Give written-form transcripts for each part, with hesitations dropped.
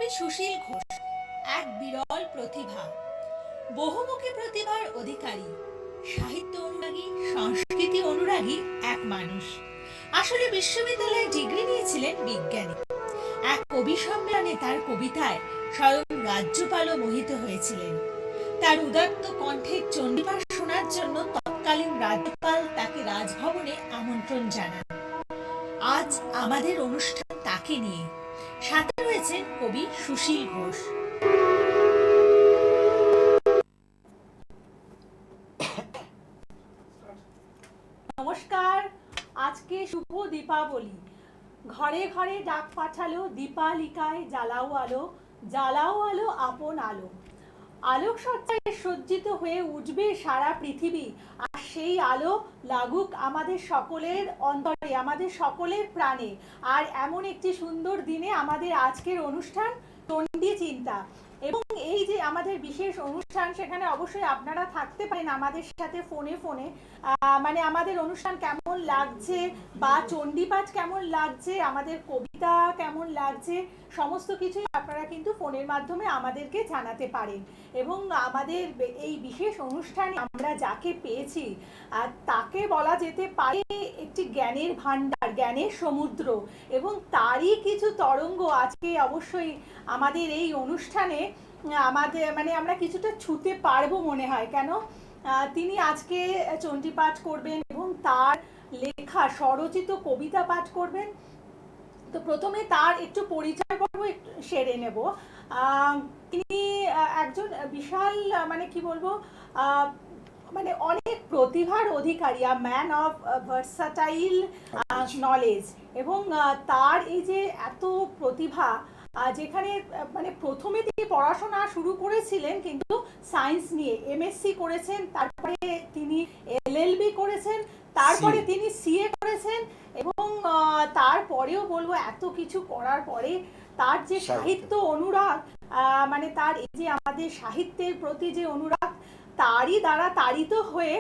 কবি সুশীল ঘোষ এক বিরল প্রতিভা, বহুমুখী প্রতিভার অধিকারী, সাহিত্য অনুরাগী, সংস্কৃতি অনুরাগী এক মানুষ। আসলে বিশ্ববিদ্যালয়ে ডিগ্রি নিয়েছিলেন বিজ্ঞানী। এক কবি সম্মেলনে তার কবিতায় স্বয়ং রাজ্যপালও মোহিত হয়েছিলেন। তার উদাত্ত কণ্ঠের চণ্ডীপাঠ শোনার জন্য তৎকালীন রাজ্যপাল তাকে রাজভবনে আমন্ত্রণ জানান। আজ আমাদের অনুষ্ঠান তাকে নিয়ে। সাথে রয়েছেন কবি সুশীল ঘোষ। নমস্কার। আজকে শুভ দীপাবলি। ঘরে ঘরে ডাক পাঠালো দীপালিকায় জ্বালাও আলো, জ্বালাও আলো আপন আলো। আলোক সজ্জায় সজ্জিত হয়ে উঠবে সারা পৃথিবী, আর সেই আলো লাগুক আমাদের সকলের অন্তরে, আমাদের সকলের প্রাণে। আর এমন একটি সুন্দর দিনে আমাদের আজকের অনুষ্ঠান চণ্ডী চিন্তা। এবং এই যে আমাদের বিশেষ অনুষ্ঠান, সেখানে অবশ্যই আপনারা থাকতে পারেন আমাদের সাথে ফোনে ফোনে। মানে আমাদের অনুষ্ঠান কেমন লাগছে, বা চণ্ডীপাঠ কেমন লাগছে, আমাদের কবিতা কেমন লাগছে, সমস্ত কিছুই আপনারা কিন্তু ফোনের মাধ্যমে আমাদেরকে জানাতে পারেন। এবং আমাদের এই বিশেষ অনুষ্ঠানে আমরা যাকে পেয়েছি তাকে বলা যেতে পারে একটি জ্ঞানের ভাণ্ডার, জ্ঞানের সমুদ্র, এবং তারই কিছু তরঙ্গ আজকে অবশ্যই আমাদের এই অনুষ্ঠানে আমাদের মানে আমরা কিছুটা ছুঁতে পারবো মনে হয়। কেন, তিনি আজকে চণ্ডীপাঠ করবেন এবং তার লেখা স্বরচিত কবিতা পাঠ করবেন। তো প্রথমে তার একটু পরিচয় পর্ব একটু সেরে নেব। তিনি একজন বিশাল মানে কি বলবো, মানে অনেক প্রতিভার অধিকারী, ম্যান অফ ভার্সাটাইল নলেজ। এবং তার এই যে এত প্রতিভা, যেখানে মানে প্রথমে তিনি পড়াশোনা শুরু করেছিলেন কিন্তু সায়েন্স নিয়ে, এমএসসি করেছেন, তারপরে তিনি এলএলবি করেছেন, তারপরে তিনি সিএ করেছেন। এবং তারপরেও বলবো এত কিছু করার পরে তার যে সাহিত্য অনুরাগ, মানে তার এই যে আমাদের সাহিত্যের প্রতি যে অনুরাগ, তারই দ্বারা তাড়িত হয়ে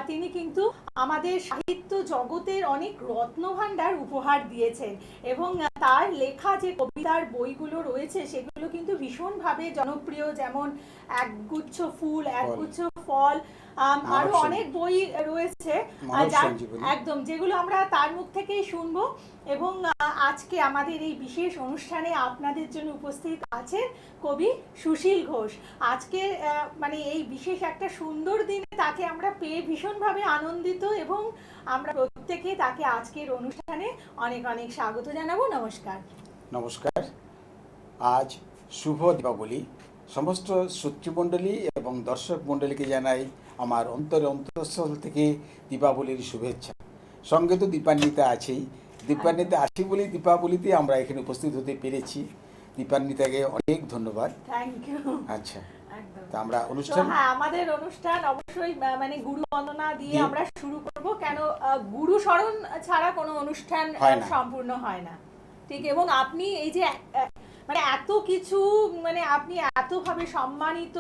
তিনি কিন্তু আমাদের সাহিত্য জগতের অনেক রত্নভাণ্ডার উপহার দিয়েছেন। এবং তার লেখা যে কবিতার বইগুলো রয়েছে সেগুলো কিন্তু ভীষণভাবে জনপ্রিয়, যেমন একগুচ্ছ ফুল, একগুচ্ছ ফল, আরো অনেক বই রয়েছে একদম, যেগুলো আমরা তার মুখ থেকেই শুনবো। এবং আজকে আমাদের এই বিশেষ অনুষ্ঠানে আপনাদের জন্য উপস্থিত আছেন কবি সুশীল ঘোষ। আজকে মানে এই বিশেষ একটা সুন্দর দিনে তাকে আমরা পেয়ে ভীষণভাবে আনন্দিত, এবং আমরা প্রত্যেকে তাকে আজকের অনুষ্ঠানে অনেক অনেক স্বাগত জানাবো। নমস্কার। নমস্কার। আজ শুভ দীপাবলি। সমস্ত শ্রোতৃমণ্ডলী এবং দর্শক মণ্ডলীকে জানাই আমার অন্তঃস্থল থেকে দীপাবলির শুভেচ্ছা। সঙ্গে তো দীপান্বিতা আছেই। দীপান্বিতা আছি বলেই দীপাবলিতে আমরা এখানে উপস্থিত হতে পেরেছি। দীপান্বিতাকে অনেক ধন্যবাদ। Thank you. আচ্ছা, তা আমরা অনুষ্ঠান, হ্যাঁ, আমাদের অনুষ্ঠান অবশ্যই মানে গুরু বন্দনা দিয়ে আমরা শুরু করব। কেন, গুরু শরণ ছাড়া কোনো অনুষ্ঠান সম্পূর্ণ হয় না। ঠিক। এবং আপনি এই যে মানে এত কিছু, মানে আপনি এতভাবে সম্মানিত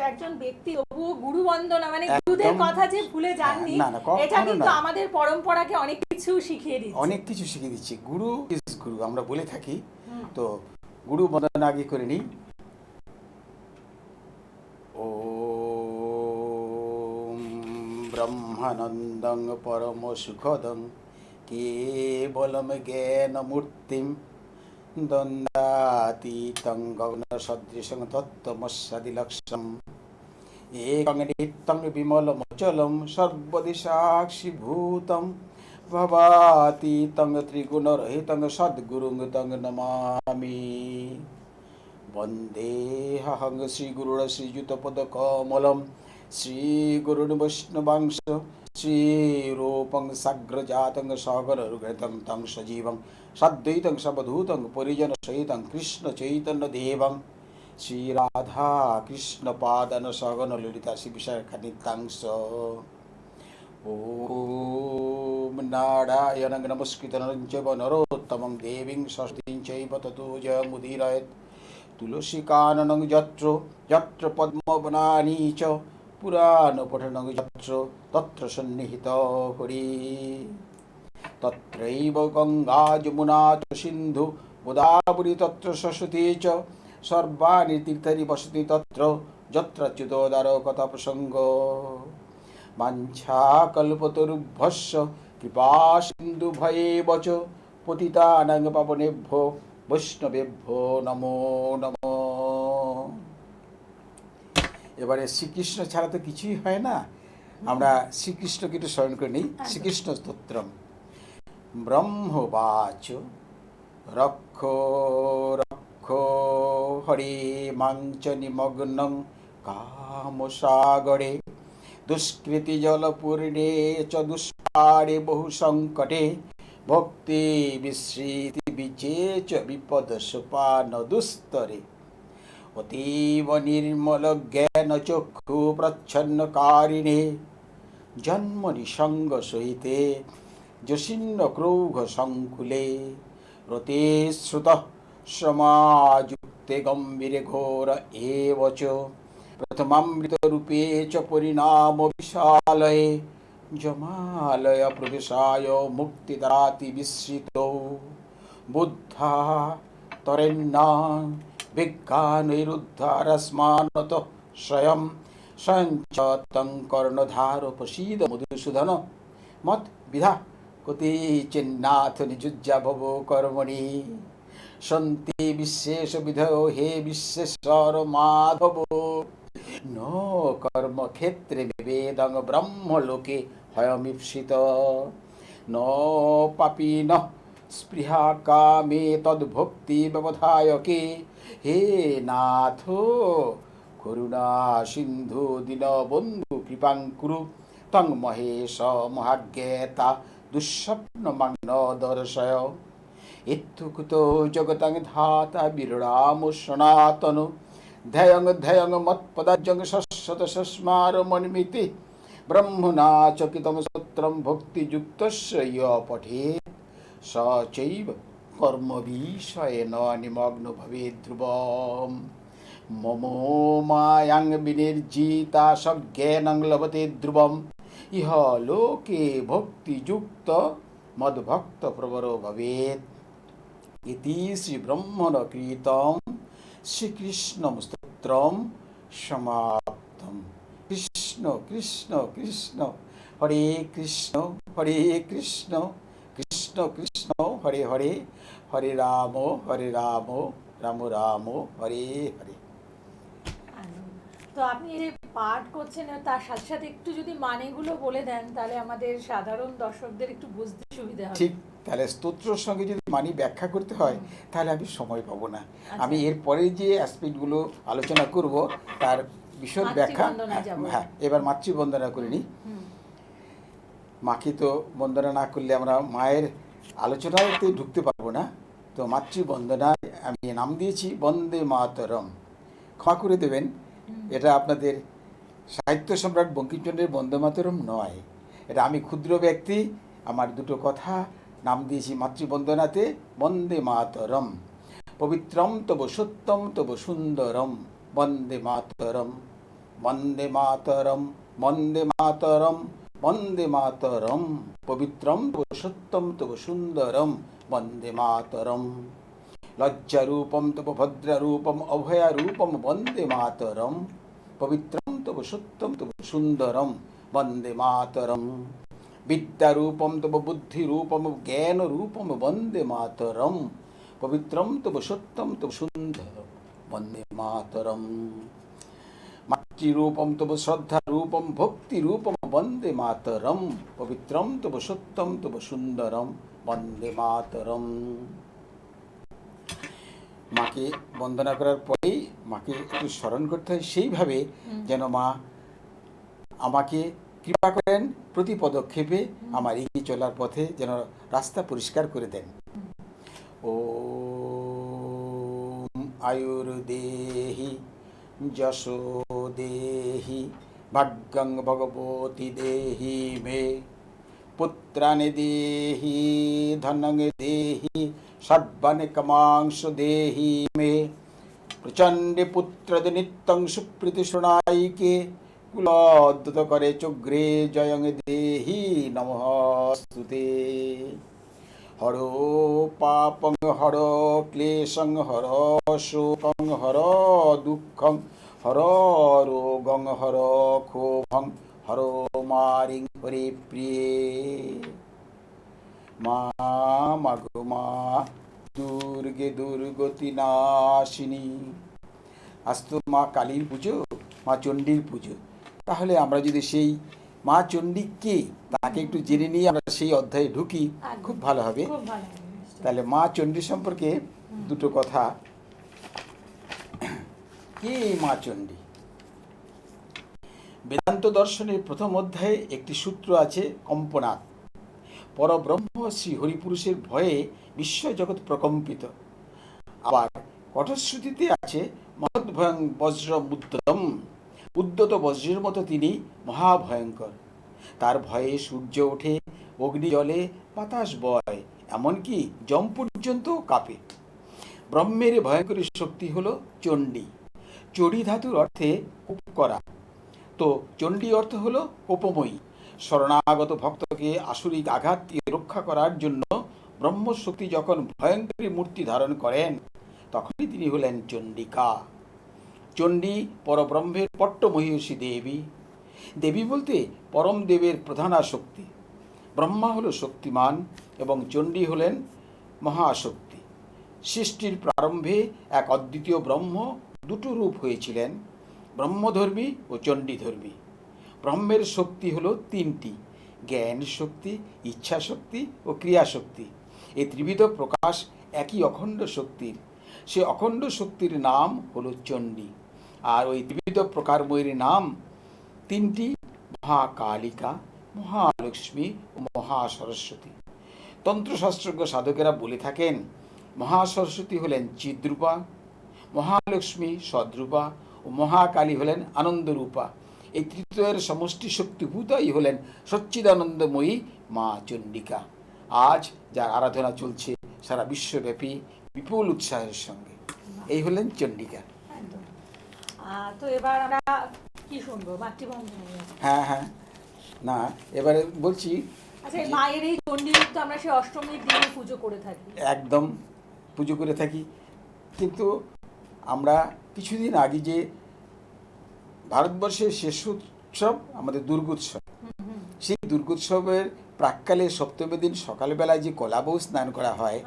একজন ব্যক্তি, তবুও গুরু বন্দনা মানে গুরুদের কথা যে ভুলে যাননি, এটা কিন্তু আমাদের পরম্পরাকে অনেক কিছু শিখিয়ে দিচ্ছে। অনেক কিছু শিখিয়ে দিচ্ছে। গুরু ইজ গুরু আমরা বলে থাকি। তো গুরু বন্দনা আগে করে নিই। ওম ব্রহ্মানন্দং পরম সুখদং কেবলম জ্ঞান মূর্তিম দ্বন্দ্বাতীতং গগন সদৃশং তত্ত্বমস্যাদিলক্ষ্যম একং নিত্যং বিমলমচলম সর্বদিশাক্ষিভূতম ভবাতীতং ত্রিগুণরহিতং সদ্গুরুং তং নমামি। বন্দেহং শ্রীগুরুর শ্রীযুতপদকমলম শ্রীগুরুন বৈষ্ণবাংশ শ্রীরূপং সাগ্রজাতং সগরঘৃতং তং সজীবং সদ্বৈতং সবধূতং পরিজন সহিতং কৃষ্ণ চৈতন্য দেবং শ্রীরাধা কৃষ্ণ পাদন সগন ললিতা শিবিশাখানিতাংশ। ওম নারায়ণং নমস্কৃতং চৈব নরোত্তমং দেবীং ষষ্ঠীং চৈব ততো জয়মুদীরয়েৎ। তুলসীকাননং যত্র যত্র পদ্মবনানি চ পুরাণপঠনং যত্র তত্র সন্নিহিত হরি। তত্রৈব গঙ্গা যমুনা চ সিন্ধু গোদাবরী তত্র সরস্বতী চ সর্বাণি তীর্থানি বসতি তত্র যত্র চ্যুতোদার কথা প্রসঙ্গ বাঞ্ছা কল্পতরুভ্যস্য কৃপা সিন্ধু ভয়ে বচ পতিতানাং পাবনেভ্যো বৈষ্ণবেভ্যো নমো নমঃ। এবারে শ্রীকৃষ্ণ ছাড়া তো কিছুই হয় না, আমরা শ্রীকৃষ্ণকে একটু স্মরণ করে নিই। শ্রীকৃষ্ণ স্তোত্রম ব্রহ্মবাচ রক্ষ রক্ষ হরে মাঞ্চ নিমগ্নং কামসাগরে দুষ্কৃতি জলপূর্ণে চ দুষ্কারে বহু সংকটে ভক্তি বিস্মৃতি বিচে চ বিপদ সোপান দুস্তরে অতীব নির্মল জ্ঞান চক্ষু প্রচ্ছন্নকারিণে জন্ম নিসঙ্গ সহিতে যশীর্ণ ক্রৌঘ সংকুলে রতে শ্রুত সমাযুক্তে গম্ভীরে ঘোর এব চ প্রথমামৃত রূপে চ পরিণাম বিশালয়ে জমালয় প্রবেশায় মুক্তিদাতি বিস্মৃত বুদ্ধা তরেন্না বিজ্ঞানৈরুদ্ধারস্মানত স্বয়ং সঞ্চতং কর্ণধারোপসীদ মধুসূদন মত বিধা কতি চিন্নাথ নিযুজ্জা ভব কর্মণি সন্তি বিশেষ বিধয় হে বিশ্বেশ্বর মাধব ন কর্মক্ষেত্রে বিবেদং ব্রহ্মলোকে হয়মিপ্সিত ন পাপিন স্পৃহা কামে তদ্ভক্তি ব্যবধায়কে হে নাথ করুণা সিন্ধু দীনবন্ধু কৃপাং কুরু তং মহেশ মহাজ্ঞেতা দুঃস্বপ্ন মাগ্ন দর্শয় ইত্যুকুত জগতং ধাতা বিরাম সনাতন ধ্যায়ং ধ্যায়ং মৎপদাজ্জং শশ্বত সস্মার মন্মিতি ব্রহ্মণা চকিতম সূত্রম ভক্তিযুক্তস্য য় পঠেৎ স চৈব কর্ম বিষয়েন নিমগ্ন ভবেৎ ধ্রুবম মম মায়াং বিনির্জিতা সজ্ঞানং লভতে ধ্রুবম ইহ লোকে ভক্তিযুক্ত মদ্ভক্ত প্রবরো ভবেৎ ইতি শ্রী ব্রহ্মণ কৃতম শ্রীকৃষ্ণ স্তোত্রম সমাপ্তম। কৃষ্ণ কৃষ্ণ কৃষ্ণ হরে কৃষ্ণ হরে কৃষ্ণ কৃষ্ণ কৃষ্ণ হরে হরে হরে রাম রাম রাম হরে হরে। তো আপনি এই যে পাঠ করছেন তার সাথে সাথে একটু যদি মানেগুলো বলে দেন তাহলে আমাদের সাধারণ দর্শকদের একটু বুঝতে সুবিধা হবে। ঠিক, তাহলে স্তোত্রের সঙ্গে যদি মানি ব্যাখ্যা করতে হয় তাহলে আমি সময় পাবো না। আমি এরপরে যে অ্যাসপেক্টগুলো আলোচনা করব তার বিশদ ব্যাখ্যা। হ্যাঁ, এবার মাতৃবন্দনা করে নিই। মাকে তো বন্দনা না করলে আমরা মায়ের আলোচনাতে ঢুকতে পারবো না। তো মাতৃবন্দনায় আমি নাম দিয়েছি বন্দে মাতরম। ক্ষমা করে দেবেন, এটা আপনাদের সাহিত্য সম্রাট বঙ্কিমচন্দ্রের বন্দে মাতরম নয়, এটা আমি ক্ষুদ্র ব্যক্তি আমার দুটো কথা নাম দিয়েছি মাতৃবন্দনাতে বন্দে মাতরম। পবিত্রম তব সত্যম তব সুন্দরম বন্দে মাতরম বন্দে মাতরম বন্দে মাতরম বন্দে মাতরম পবিত্রম তব সত্যম তব সুন্দরম বন্দে মাতরম লজ্জারূপম তব ভদ্ররূপম অভয়রূপম বন্দে মাতরম পবিত্রম তব সত্যম তব সুন্দরম বন্দে মাতরম বিদ্যারূপম তব বুদ্ধিরূপম জ্ঞানরূপম বন্দে মাতরম পবিত্রম তব সত্যম তব সুন্দরম বন্দে মাতরম মাতৃরূপম তব শ্রদ্ধারূপম ভক্তিরূপম বন্দে মাতরম পবিত্রম তব সত্যম তব সুন্দরম বন্দে মাতরম। মাকে বন্দনা করার পরেই মাকে একটু স্মরণ করতে হয় সেইভাবে যেন মা আমাকে কৃপা করেন, প্রতি পদক্ষেপে আমার এগিয়ে চলার পথে যেন রাস্তা পরিষ্কার করে দেন। ওম আয়ুর্দেহি যশো দেহি ভাগ্যং ভগবতী দেহি মে পুত্রানি দেহি ধনং দেহি সর্বাণি কামাংশ দেহি মে প্রচণ্ডে পুত্রদ নিত্যং সুপ্রীতি শোনাইকে কুলোদ্যত করে চোগ্রে জয়ং দেহি নমস্তুতে। হর পাপং হর ক্লেশং হর শোকং হর দুঃখং হর রোগং হর ক্ষোভং হর মারিং হরে প্রিয়ে মা মাগো মা দুর্গে দুর্গতি নাশিনী। আজ তো মা কালীর পুজো, মা চণ্ডীর পুজো। তাহলে আমরা যদি সেই মা চণ্ডী কে তাকে একটু জেনে নিয়ে আমরা সেই অধ্যায়ে ঢুকি, খুব ভালো হবে। খুব ভালো হবে, নিশ্চয়ই। তাহলে মা চণ্ডী সম্পর্কে দুটো কথা। কে মা চণ্ডী? বেদান্ত দর্শনের প্রথম অধ্যায়ে একটি সূত্র আছে, কম্পনাথ। পরব্রহ্ম শ্রী হরিপুরুষের ভয়ে বিশ্ব জগৎ প্রকম্পিত। আবার কঠশ্রুতিতে আছে, মহদ্ভয়ং বজ্র মুদ্যতম, উদ্যত বজ্রের মতো তিনি মহাভয়ঙ্কর। তার ভয়ে সূর্য ওঠে, অগ্নি জলে, বাতাস বয়, এমনকি যম পর্যন্ত কাঁপে। ব্রহ্মের ভয়ঙ্কর শক্তি হলো চণ্ডী। চড়ি ধাতুর অর্থে কোপ করা, তো চণ্ডী অর্থ হলো কোপময়ী। শরণাগত ভক্তকে আসুরিক আঘাত থেকে রক্ষা করার জন্য ব্রহ্মশক্তি যখন ভয়ঙ্করী মূর্তি ধারণ করেন, তখনই তিনি হলেন চণ্ডিকা। চণ্ডী পরব্রহ্মের পট্টমহিষী দেবী। দেবী বলতে পরম দেবের প্রধানা শক্তি। ব্রহ্মা হলো শক্তিমান এবং চণ্ডী হলেন মহাশক্তি। সৃষ্টির প্রারম্ভে এক অদ্বিতীয় ব্রহ্ম দুটো রূপ হয়েছিলেন, ব্রহ্মধর্মী ও চণ্ডীধর্মী। ব্রহ্মের শক্তি হলো তিনটি, জ্ঞান শক্তি, ইচ্ছা শক্তি ও ক্রিয়া শক্তি। এই ত্রিবিধ প্রকাশ একই অখণ্ড শক্তির। সে অখণ্ড শক্তির নাম হলো চণ্ডী। আর ওই ত্রিবিধ প্রকারময়ের নাম তিনটি, মহাকালিকা, মহালক্ষ্মী ও মহাসরস্বতী। তন্ত্রশাস্ত্রজ্ঞ সাধকেরা বলে থাকেন, মহাসরস্বতী হলেন চিদ্রূপা, মহালক্ষ্মী সদ্রূপা ও মহাকালী হলেন আনন্দরূপা। এই তৃতীয়ের সমষ্টি শক্তিভূতাই হলেন সচ্চিদানন্দময়ী মা চণ্ডিকা। আজ যার আরাধনা চলছে সারা বিশ্বব্যাপী বিপুল উৎসাহের সঙ্গে। এই হলেন চণ্ডিকা। একদম। তো এবার আমরা কি শুনবো? মাতৃবন্ধন। হ্যাঁ হ্যাঁ, না এবারে বলছি। আচ্ছা, এই মায়ের এই চণ্ডী রূপ তো আমরা সেই অষ্টমীর দিনে পুজো করে থাকি। একদম পুজো করে থাকি, কিন্তু আমরা কিছুদিন আগে যে ভারতবর্ষের শেষ উৎসব আমাদের দুর্গোৎসব, সেই দুর্গোৎসবের প্রাক্কালে সপ্তমী দিন সকালবেলায় যে কলাবউ স্নান করা হয়,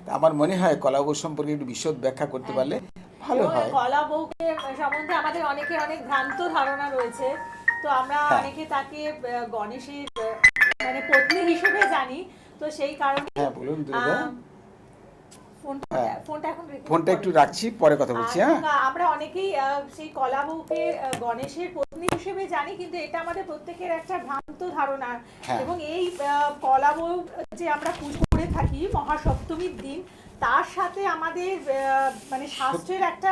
তা আমার মনে হয় কলাবউ সম্পর্কে একটু বিশদ ব্যাখ্যা করতে পারলে ভালো হয়। কলাবউকে সম্বন্ধে আমাদের অনেকের অনেক ভ্রান্ত ধারণা রয়েছে। তো আমরা অনেকে তাকে গণেশের মানে পত্নী হিসেবে জানি। তো সেই কারণে হ্যাঁ বলুন দুর্গা। ফোনটা একটু রাখছি, পরে কথা বলছি। হ্যাঁ, আমরা অনেকেই সেই কলাবউকে গণেশের পত্নী হিসেবে জানি, কিন্তু এটা আমাদের প্রত্যেকের একটা ভ্রান্ত ধারণা। এবং এই কলাবউ যে আমরা পুজো করে থাকি মহাসপ্তমীর দিন, তার সাথে আমাদের মানে শাস্ত্রের একটা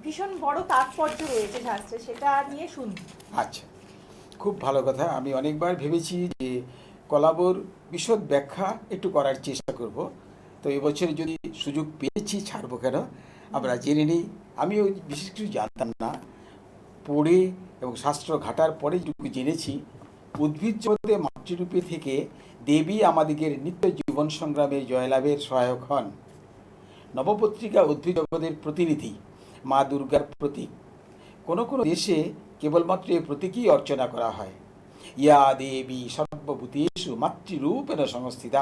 ভীষণ বড় তাৎপর্য রয়েছে শাস্ত্রে, সেটা নিয়ে শুনি। আচ্ছা, খুব ভালো কথা। আমি অনেকবার ভেবেছি যে কলাবউর বিশদ ব্যাখ্যা একটু করার চেষ্টা করব। তো এবছর যদি সুযোগ পেয়েছি, ছাড়বো কেন, আমরা জেনে নিই। আমিও বিশেষ কিছু জানতাম না, পড়ে এবং শাস্ত্র ঘাটার পরে যেটুকু জেনেছি, উদ্ভিদ জগতে মাতৃরূপে থেকে দেবী আমাদিগের নিত্য জীবন সংগ্রামে জয়লাভের সহায়ক হন। নবপত্রিকা উদ্ভিদ জগতের প্রতিনিধি, মা দুর্গার প্রতীক। কোনো কোনো দেশে কেবলমাত্র এই প্রতীকই অর্চনা করা হয়। ইয়া দেবী সর্বভূতেষু মাতৃরূপেণ সংস্থিতা।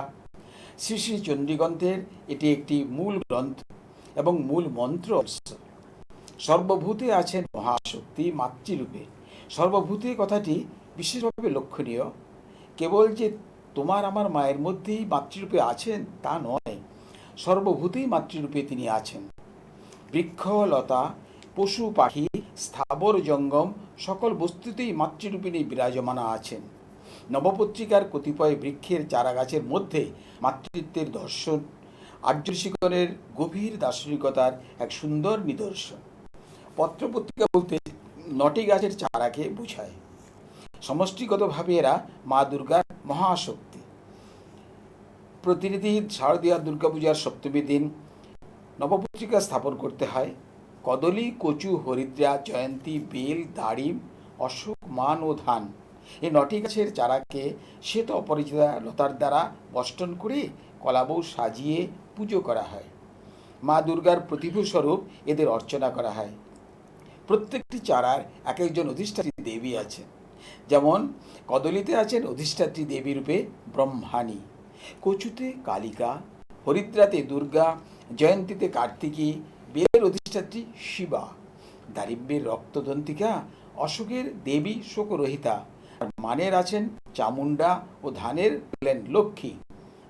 শ্রী শ্রী চণ্ডীগ্রন্থের এটি একটি মূল গ্রন্থ এবং মূল মন্ত্র। সর্বভূতে আছেন মহাশক্তি মাতৃরূপে। সর্বভূতে কথাটি বিশেষভাবে লক্ষণীয়। কেবল যে তোমার আমার মায়ের মধ্যেই মাতৃরূপে আছেন তা নয়, সর্বভূতেই মাতৃরূপে তিনি আছেন। বৃক্ষ লতা, পশু পাখি, স্থাবর জঙ্গম সকল বস্তুতেই মাতৃরূপিণী বিরাজমানা আছেন। নবপত্রিকার কতিপয় বৃক্ষের চারা গাছের মধ্যে মাতৃত্বের দর্শন আর্যঋষিগণের গভীর দার্শনিকতার এক সুন্দর নিদর্শন। পত্রপত্রিকা বলতে 9টি গাছের চারাকে বোঝায়। সমষ্টিগতভাবে এরা মা দুর্গার মহাশক্তি। প্রতিনিধি শারদীয়া দুর্গাপূজার সপ্তমীর দিন নবপত্রিকা স্থাপন করতে হয়। কদলী, কচু, হরিদ্রা, জয়ন্তী, বেল, দাড়িম, অশোক, মান ও ধান, এই 9টি গাছের চারাকে শ্বেত অপরিচিতা লতার দ্বারা বষ্টন করে কলাবউ সাজিয়ে পুজো করা হয়। মা দুর্গার প্রতিভূ স্বরূপ এদের অর্চনা করা হয়। প্রত্যেকটি চারার এক একজন অধিষ্ঠাত্রী দেবী আছেন। যেমন কদলীতে আছেন অধিষ্ঠাত্রী দেবী রূপে ব্রহ্মাণী, কচুতে কালিকা, হরিদ্রাতে দুর্গা, জয়ন্তীতে কার্তিকী, বেলের অধিষ্ঠাত্রী শিবা, দারিম্বের রক্তদন্তিকা, অশোকের দেবী শোকরহিতা, আর মানের আছেন চামুণ্ডা ও ধানের হলেন লক্ষ্মী।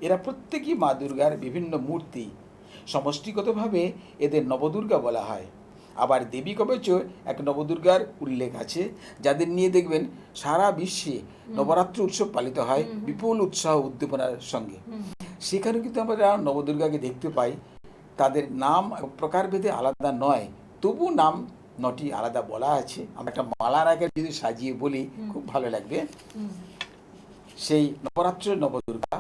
এরা প্রত্যেকই মা দুর্গার বিভিন্ন মূর্তি। সমষ্টিগতভাবে এদের নবদুর্গা বলা হয়। আবার দেবী কবচ এক নবদুর্গার উল্লেখ আছে, যাদের নিয়ে দেখবেন সারা বিশ্বে নবরাত্রি উৎসব পালিত হয় বিপুল উৎসাহ উদ্দীপনার সঙ্গে। সেখানেও কিন্তু আমরা নবদুর্গাকে দেখতে পাই। তাদের নাম প্রকারভেদে আলাদা নয়, তবু নাম 9টি আলাদা বলা আছে। আমরা একটা মালার আগে যদি সাজিয়ে বলি খুব ভালো লাগবে। সেই নবরাত্রের নবদুর্গা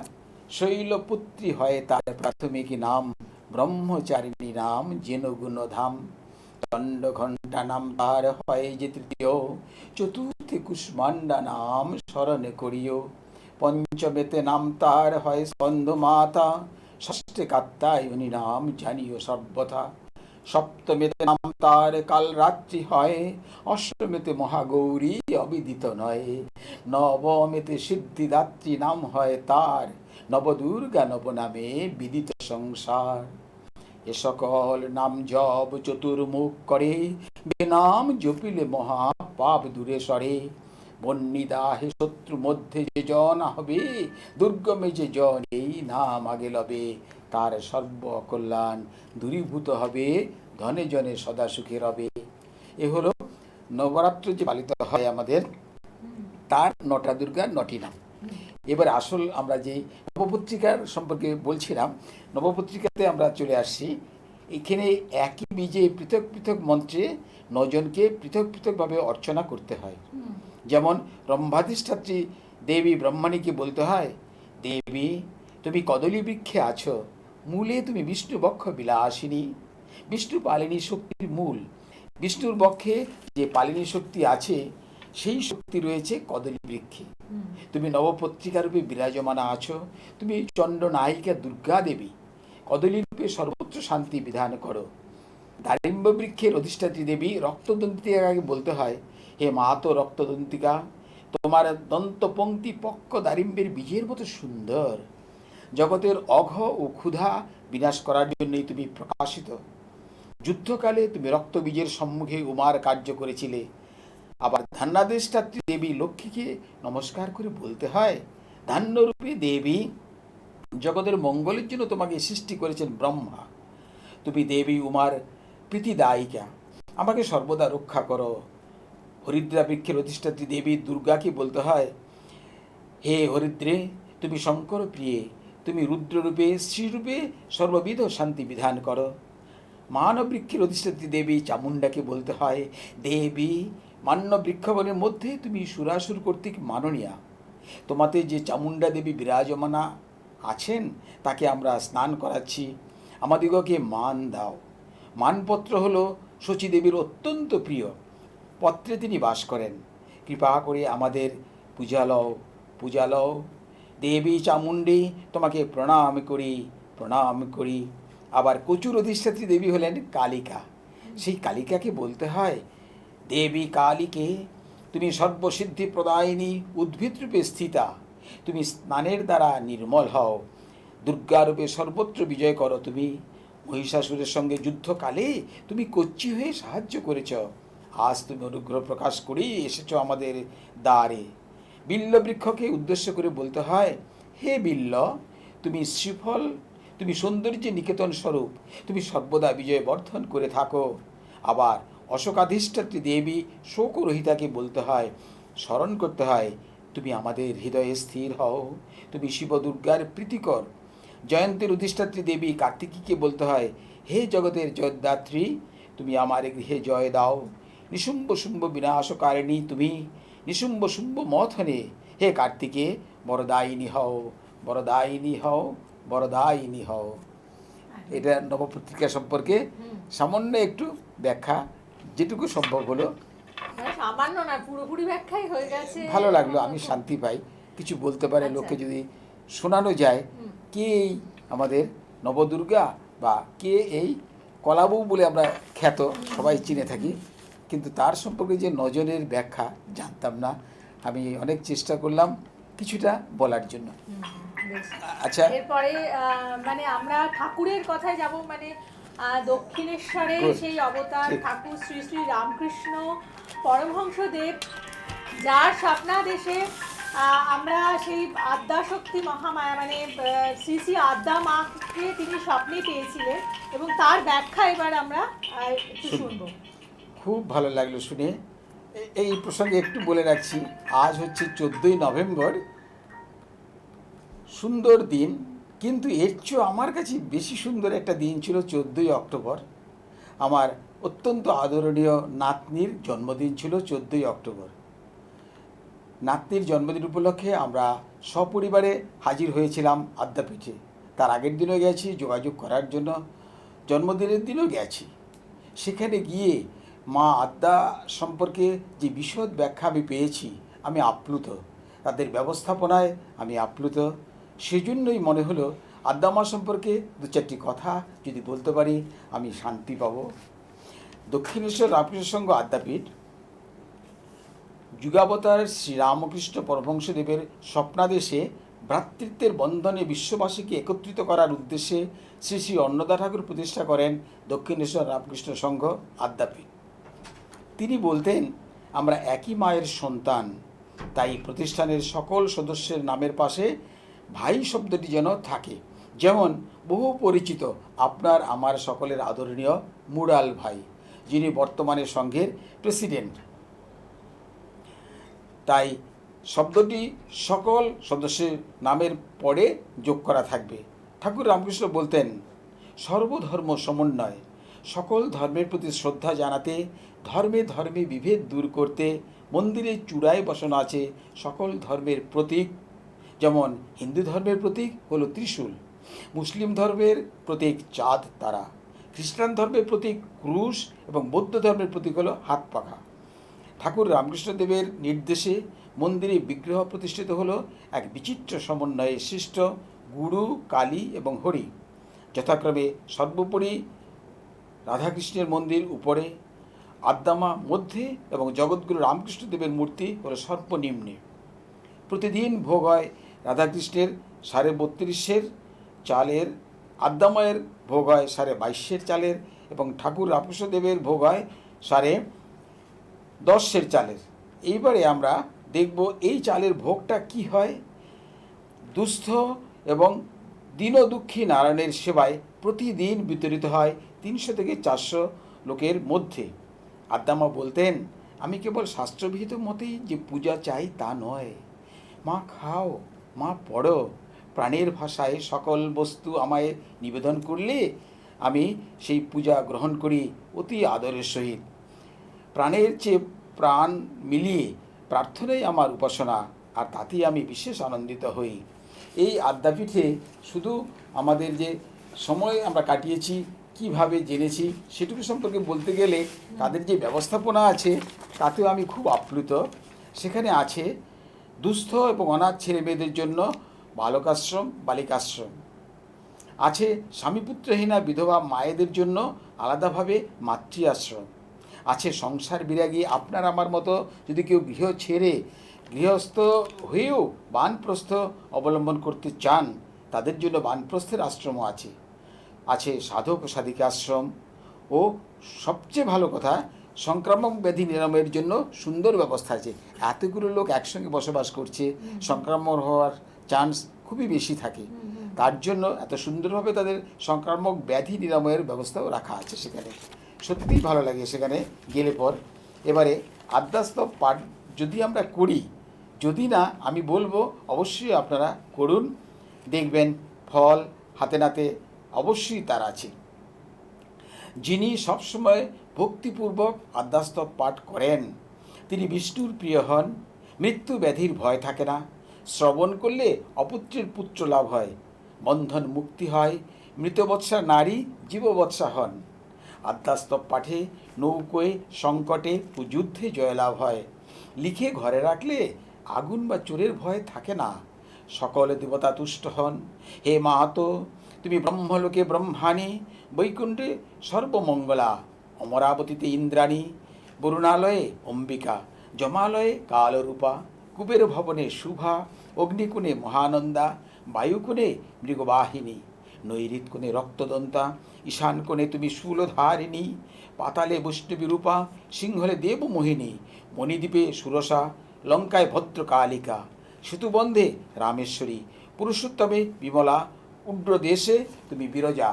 শৈলপুত্রী হয় তার প্রাথমিক নাম, ব্রহ্মচারিণী নাম যেন গুণধাম। দণ্ড ঘণ্টা নাম তার হয় যে তৃতীয়, চতুর্থে কুষ্মান্ডা নাম স্মরণ করিও। পঞ্চমেতে নাম তার হয় স্কন্দ মাতা, ষষ্ঠে কাত্যায়নী নাম জানিও সর্বথা। সপ্তমেতে নাম তার কাল রাত্রি হয়, অষ্টমেতে মহাগৌরী অবিদিত নয়। নবমেতে সিদ্ধিদাত্রী নাম হয় তার, নবদুর্গা নব নামে বিদিত সংসার। এ সকল নাম জপ চতুর্মুখ করে, বেনাম জপিলে মহা পাপ দূরে সরে। বন্নিদা হে শত্রু মধ্যে যে জন হবে, দুর্গমে যে জন এই নাম আগে লবে। তার সর্বকল্যাণ দূরীভূত হবে, ধনে জনে সদা সুখে রবে। এ হলো নবরাত্র যে পালিত হয় আমাদের, তার 9টা দুর্গার 9টি নাম। এবার আসল আমরা যে নবপত্রিকার সম্পর্কে বলছিলাম, নবপত্রিকাতে আমরা চলে আসছি। এখানে একই বীজে পৃথক পৃথক মন্ত্রে 9 জনকে পৃথক পৃথকভাবে অর্চনা করতে হয়। যেমন রম্ভাধিষ্ঠাত্রী দেবী ব্রহ্মাণীকে বলতে হয়, দেবী তুমি কদলী বৃক্ষে আছো, মূলে তুমি বিষ্ণু বক্ষ বিলাসিনী। বিষ্ণু পালিনী শক্তির মূল। বিষ্ণুর বক্ষে যে পালিনী শক্তি আছে, সেই শক্তি রয়েছে কদলী বৃক্ষে। তুমি নবপত্রিকা রূপে বিরাজমানা আছো, তুমি চণ্ড নায়িকা দুর্গা দেবী। কদলী রূপে সর্বত্র শান্তি বিধান করো। দারিম্ব বৃক্ষের অধিষ্ঠাত্রী দেবী রক্তদন্তিকাকে বলতে হয়, হে মাতো রক্তদন্তিকা, তোমার দন্তপঙ্ক্তি পক্ষ দারিম্বের বীজের মতো সুন্দর। জগতের অঘ ও ক্ষুধা বিনাশ করার জন্যই তুমি প্রকাশিত। যুদ্ধকালে তুমি রক্তবীজের সম্মুখে উমার কার্য করেছিলে। আবার ধান্যাধিষ্ঠাত্রী দেবী লক্ষ্মীকে নমস্কার করে বলতে হয়, ধান্যরূপে দেবী জগতের মঙ্গলের জন্য তোমাকে সৃষ্টি করেছেন ব্রহ্মা। তুমি দেবী উমার প্রীতিদায়িকা, আমাকে সর্বদা রক্ষা করো। হরিদ্রা বৃক্ষের অধিষ্ঠাত্রী দেবী দুর্গাকে বলতে হয়, হে হরিদ্রে তুমি শঙ্কর প্রিয়ে, তুমি রুদ্ররূপে শ্রীরূপে সর্ববিধ শান্তি বিধান করো। মানব বৃক্ষের অধিষ্ঠাত্রী দেবী চামুণ্ডাকে বলতে হয়, দেবী মান্য বৃক্ষবনের মধ্যে তুমি সুরাসুর কর্তৃক মাননীয়া। তোমাতে যে চামুণ্ডা দেবী বিরাজমানা আছেন, তাকে আমরা স্নান করাচ্ছি, আমাদিগকে মান দাও। মানপত্র হলো শচীদেবীর অত্যন্ত প্রিয়, পত্রে তিনি বাস করেন। কৃপা করে আমাদের পূজা লও, পূজা লও। দেবী চামুণ্ডী তোমাকে প্রণাম করি, প্রণাম করি। আবার কচুর অধিষ্ঠাত্রী দেবী হলেন কালিকা। সেই কালিকাকে বলতে হয়, দেবী কালীকে তুমি সর্বসিদ্ধি প্রদায়িনী উদ্ভিদরূপে স্থিতা। তুমি স্নানের দ্বারা নির্মল হও, দুর্গারূপে সর্বত্র বিজয় করো। তুমি মহিষাসুরের সঙ্গে যুদ্ধকালে তুমি কচ্ছি হয়ে সাহায্য করেছ। আজ তুমি অনুগ্রহ প্রকাশ করেই এসেছ আমাদের দ্বারে। বিল্ল বৃক্ষকে উদ্দেশ্য করে বলতে হয়, হে বিল্ল তুমি শ্রীফল, তুমি সৌন্দর্যের নিকেতন স্বরূপ, তুমি সর্বদা বিজয় বর্ধন করে থাকো। আবার অশোকাধিষ্ঠাত্রী দেবী শোকরহিতাকে বলতে হয়, স্মরণ করতে হয়, তুমি আমাদের হৃদয়ে স্থির হও, তুমি শিব দুর্গার প্রীতিকর। জয়ন্তীর অধিষ্ঠাত্রী দেবী কার্তিকীকে বলতে হয়, হে জগতের জয়দাত্রী তুমি আমার গৃহে জয় দাও। নিশুম্ব শুম্ভ বিনাশকারিণী তুমি, নিশুম্ব শুম্ভ মথনে হে কার্তিকে বরদায়িনী হও, বরদায়িনী হও, বরদায়িনী হও। এটা নবপত্রিকা সম্পর্কে সামান্য একটু ব্যাখ্যা, যেটুকু সম্ভব হলো। সামান্য না, পুরোপুরি ব্যাখ্যাই হয়ে গেছে। ভালো লাগলো, আমি শান্তি পাই। কিছু বলতে পারে লোককে যদি শোনানো যায়, কে আমাদের নবদুর্গা বা কে এই কলাবউ বলে আমরা খ্যাত সবাই চিনে থাকি, কিন্তু তার সম্পর্কে যে নজরের ব্যাখ্যা জানতাম না। আমি অনেক চেষ্টা করলাম কিছুটা বলার জন্য। আচ্ছা, এরপরে মানে আমরা ঠাকুরের কথায় যাব, মানে দক্ষিণেশ্বরে Good. সেই অবতার ঠিক। ঠাকুর শ্রী শ্রী রামকৃষ্ণ পরমহংসদেব, যার স্বপ্নাদেশে আমরা সেই আদ্যাশক্তি মহামায়া মানে শ্রী শ্রী আদ্যা মাকে তিনি স্বপ্নে পেয়েছিলেন, এবং তার ব্যাখ্যা এবার আমরা একটু শুনবো। খুব ভালো লাগলো শুনে। এই প্রসঙ্গে একটু বলে রাখছি, আজ হচ্ছে 14ই নভেম্বর, সুন্দর দিন, কিন্তু এর চেয়েও আমার কাছে বেশি সুন্দর একটা দিন ছিল 14ই অক্টোবর। আমার অত্যন্ত আদরণীয় নাতনির জন্মদিন ছিল 14ই অক্টোবর। নাতনির জন্মদিন উপলক্ষে আমরা সপরিবারে হাজির হয়েছিলাম আদ্যাপীঠে। তার আগের দিনও গেছি যোগাযোগ করার জন্য, জন্মদিনের দিনও গেছি। সেখানে গিয়ে মা আদ্যা সম্পর্কে যে বিশদ ব্যাখ্যা আমি পেয়েছি, আমি আপ্লুত। তাদের ব্যবস্থাপনায় আমি আপ্লুত। সেজন্যই মনে হলো আদ্যা মা সম্পর্কে দু চারটি কথা যদি বলতে পারি আমি শান্তি পাব। দক্ষিণেশ্বর রামকৃষ্ণ সংঘ আদ্যাপীঠ যুগাবতার শ্রীরামকৃষ্ণ পরমহংসদেবের স্বপ্নাদেশে ভ্রাতৃত্বের বন্ধনে বিশ্ববাসীকে একত্রিত করার উদ্দেশ্যে শ্রী শ্রী অন্নদা ঠাকুর প্রতিষ্ঠা করেন দক্ষিণেশ্বর রামকৃষ্ণ সংঘ আদ্যাপীঠ। তিনি বলতেন, আমরা একই মায়ের সন্তান, তাই প্রতিষ্ঠানের সকল সদস্যের নামের পাশে ভাই শব্দটি যেন থাকে। যেমন বহু পরিচিত আপনার আমার সকলের আদরণীয় মুরাল ভাই, যিনি বর্তমানে সংঘের প্রেসিডেন্ট। তাই শব্দটি সকল সদস্যের নামের পরে যোগ করা থাকবে। ঠাকুর রামকৃষ্ণ বলতেন, সর্বধর্ম সমন্বয়, সকল ধর্মের প্রতি শ্রদ্ধা জানাতে, ধর্মে ধর্মে বিভেদ দূর করতে মন্দিরের চূড়ায় বসানো আছে সকল ধর্মের প্রতীক। যেমন হিন্দু ধর্মের প্রতীক হলো ত্রিশূল, মুসলিম ধর্মের প্রতীক চাঁদ তারা, খ্রিস্টান ধর্মের প্রতীক ক্রুশ এবং বৌদ্ধ ধর্মের প্রতীক হলো হাত পাখা। ঠাকুর রামকৃষ্ণদেবের নির্দেশে মন্দিরে বিগ্রহ প্রতিষ্ঠিত হলো এক বিচিত্র সমন্বয়ে সৃষ্ট গুরু, কালী এবং হরি। যথাক্রমে সর্বোপরি রাধাকৃষ্ণের মন্দির উপরে, আদ্যামা মধ্যে এবং জগৎগুরু রামকৃষ্ণদেবের মূর্তি হলো সর্বনিম্নে। প্রতিদিন ভোগ হয় রাধাকৃষ্ণের 32.5 চালের, আদ্যামায়ের ভোগ হয় 22.5 চালের এবং ঠাকুর রামকৃষ্ণদেবের ভোগ হয় 10.5 চালের। এইবারে আমরা দেখব এই চালের ভোগটা কি হয়। দুস্থ এবং দীনদুঃখী নারায়ণের সেবায় প্রতিদিন বিতরিত হয় 300 থেকে 400 লোকের মধ্যে। আদ্যামা বলতেন, আমি কেবল শাস্ত্রবিহিত মতেই যে পূজা চাই তা নয়। মা খাও, মা পড়ো, প্রাণের ভাষায় সকল বস্তু আমায় নিবেদন করলে আমি সেই পূজা গ্রহণ করি অতি আদরের সহিত। প্রাণের চেয়ে প্রাণ মিলিয়ে প্রার্থনাই আমার উপাসনা, আর তাতেই আমি বিশেষ আনন্দিত হই। এই আদ্যাপীঠে শুধু আমাদের যে সময় আমরা কাটিয়েছি, কিভাবে জেনেছি সেটুকু সম্পর্কে বলতে গেলে তাদের যে ব্যবস্থাপনা আছে তাতেও আমি খুব আপ্লুত। সেখানে আছে দুস্থ এবং অনাথ ছেলে মেয়েদের জন্য বালকাশ্রম, বালিকাশ্রম আছে, স্বামীপুত্রহীনা বিধবা মায়েদের জন্য আলাদাভাবে মাতৃ আশ্রম আছে, সংসার বিরাগী আপনার আমার মতো যদি কেউ গৃহ ছেড়ে গৃহস্থ হয়েও বানপ্রস্থ অবলম্বন করতে চান তাদের জন্য বানপ্রস্থের আশ্রমও আছে। আছে সাধক সাধিকা আশ্রম ও সবচেয়ে ভালো কথা, সংক্রামক ব্যাধি নিরাময়ের জন্য সুন্দর ব্যবস্থা আছে। এতগুলো লোক একসঙ্গে বসবাস করছে, সংক্রামক হওয়ার চান্স খুবই বেশি থাকে, তার জন্য এত সুন্দরভাবে তাদের সংক্রামক ব্যাধি নিরাময়ের ব্যবস্থাও রাখা আছে সেখানে। সত্যিই ভালো লাগে সেখানে গেলে পর। এবারে আদ্যাস্তব পাঠ যদি আমরা করি, যদি না আমি বলবো অবশ্যই আপনারা করুন, দেখবেন ফল হাতে নাতে অবশ্যই তার আছে। যিনি সবসময় ভক্তিপূর্বক আদ্যাস্তব পাঠ করেন তিনি বিষ্ণুর প্রিয় হন, মৃত্যু ব্যাধির ভয় থাকে না, শ্রবণ করলে অপুত্রের পুত্র লাভ হয়, বন্ধন মুক্তি হয়, মৃতবৎসা নারী জীববৎসা হন। আদ্যাস্তব পাঠে নৌকোয় সংকটে ও যুদ্ধে জয়লাভ হয়, লিখে ঘরে রাখলে আগুন বা চোরের ভয় থাকে না, সকলে দেবতা তুষ্ট হন। হে মাহাতো, তুমি ব্রহ্মলোকে ব্রহ্মাণী, বৈকুণ্ঠে সর্বমঙ্গলা, অমরাবতীতে ইন্দ্রাণী, বরুণালয়ে অম্বিকা, জমালয়ে কালরূপা, কুবের ভবনে শুভা, অগ্নিকুণে মহানন্দা, বায়ুকুণে মৃগবাহিনী, নৈঋৎকুণে রক্তদন্তা, ঈশানকোণে তুমি শূলধারিণী, পাতালে বৈষ্ণবী রূপা, সিংহলে দেবমোহিনী, মণিদ্বীপে সুরসা, লঙ্কায় ভদ্রকালিকা, সেতুবন্ধে রামেশ্বরী, পুরুষোত্তমে বিমলা, উগ্রদেশে তুমি বিরজা,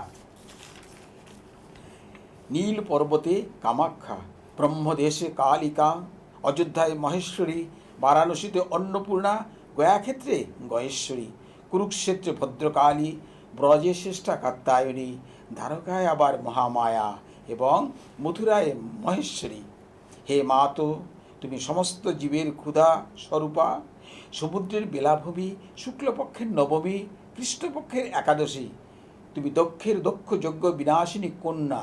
নীল পর্বতে কামাখ্যা, ব্রহ্মদেশে কালিকা, অযোধ্যায় মহেশ্বরী, বারাণসীতে অন্নপূর্ণা, গয়াক্ষেত্রে গয়েশ্বরী, কুরুক্ষেত্রে ভদ্রকালী, ব্রজে শ্রেষ্ঠা কাত্যায়নী, দ্বারকায় আবার মহামায়া এবং মথুরায় মহেশ্বরী। হে মাতো, তুমি সমস্ত জীবের ক্ষুধা স্বরূপা, সমুদ্রের বেলাভূমি, শুক্লপক্ষের নবমী, কৃষ্ণপক্ষের একাদশী, তুমি দক্ষের দক্ষ যজ্ঞ বিনাশিনী কন্যা,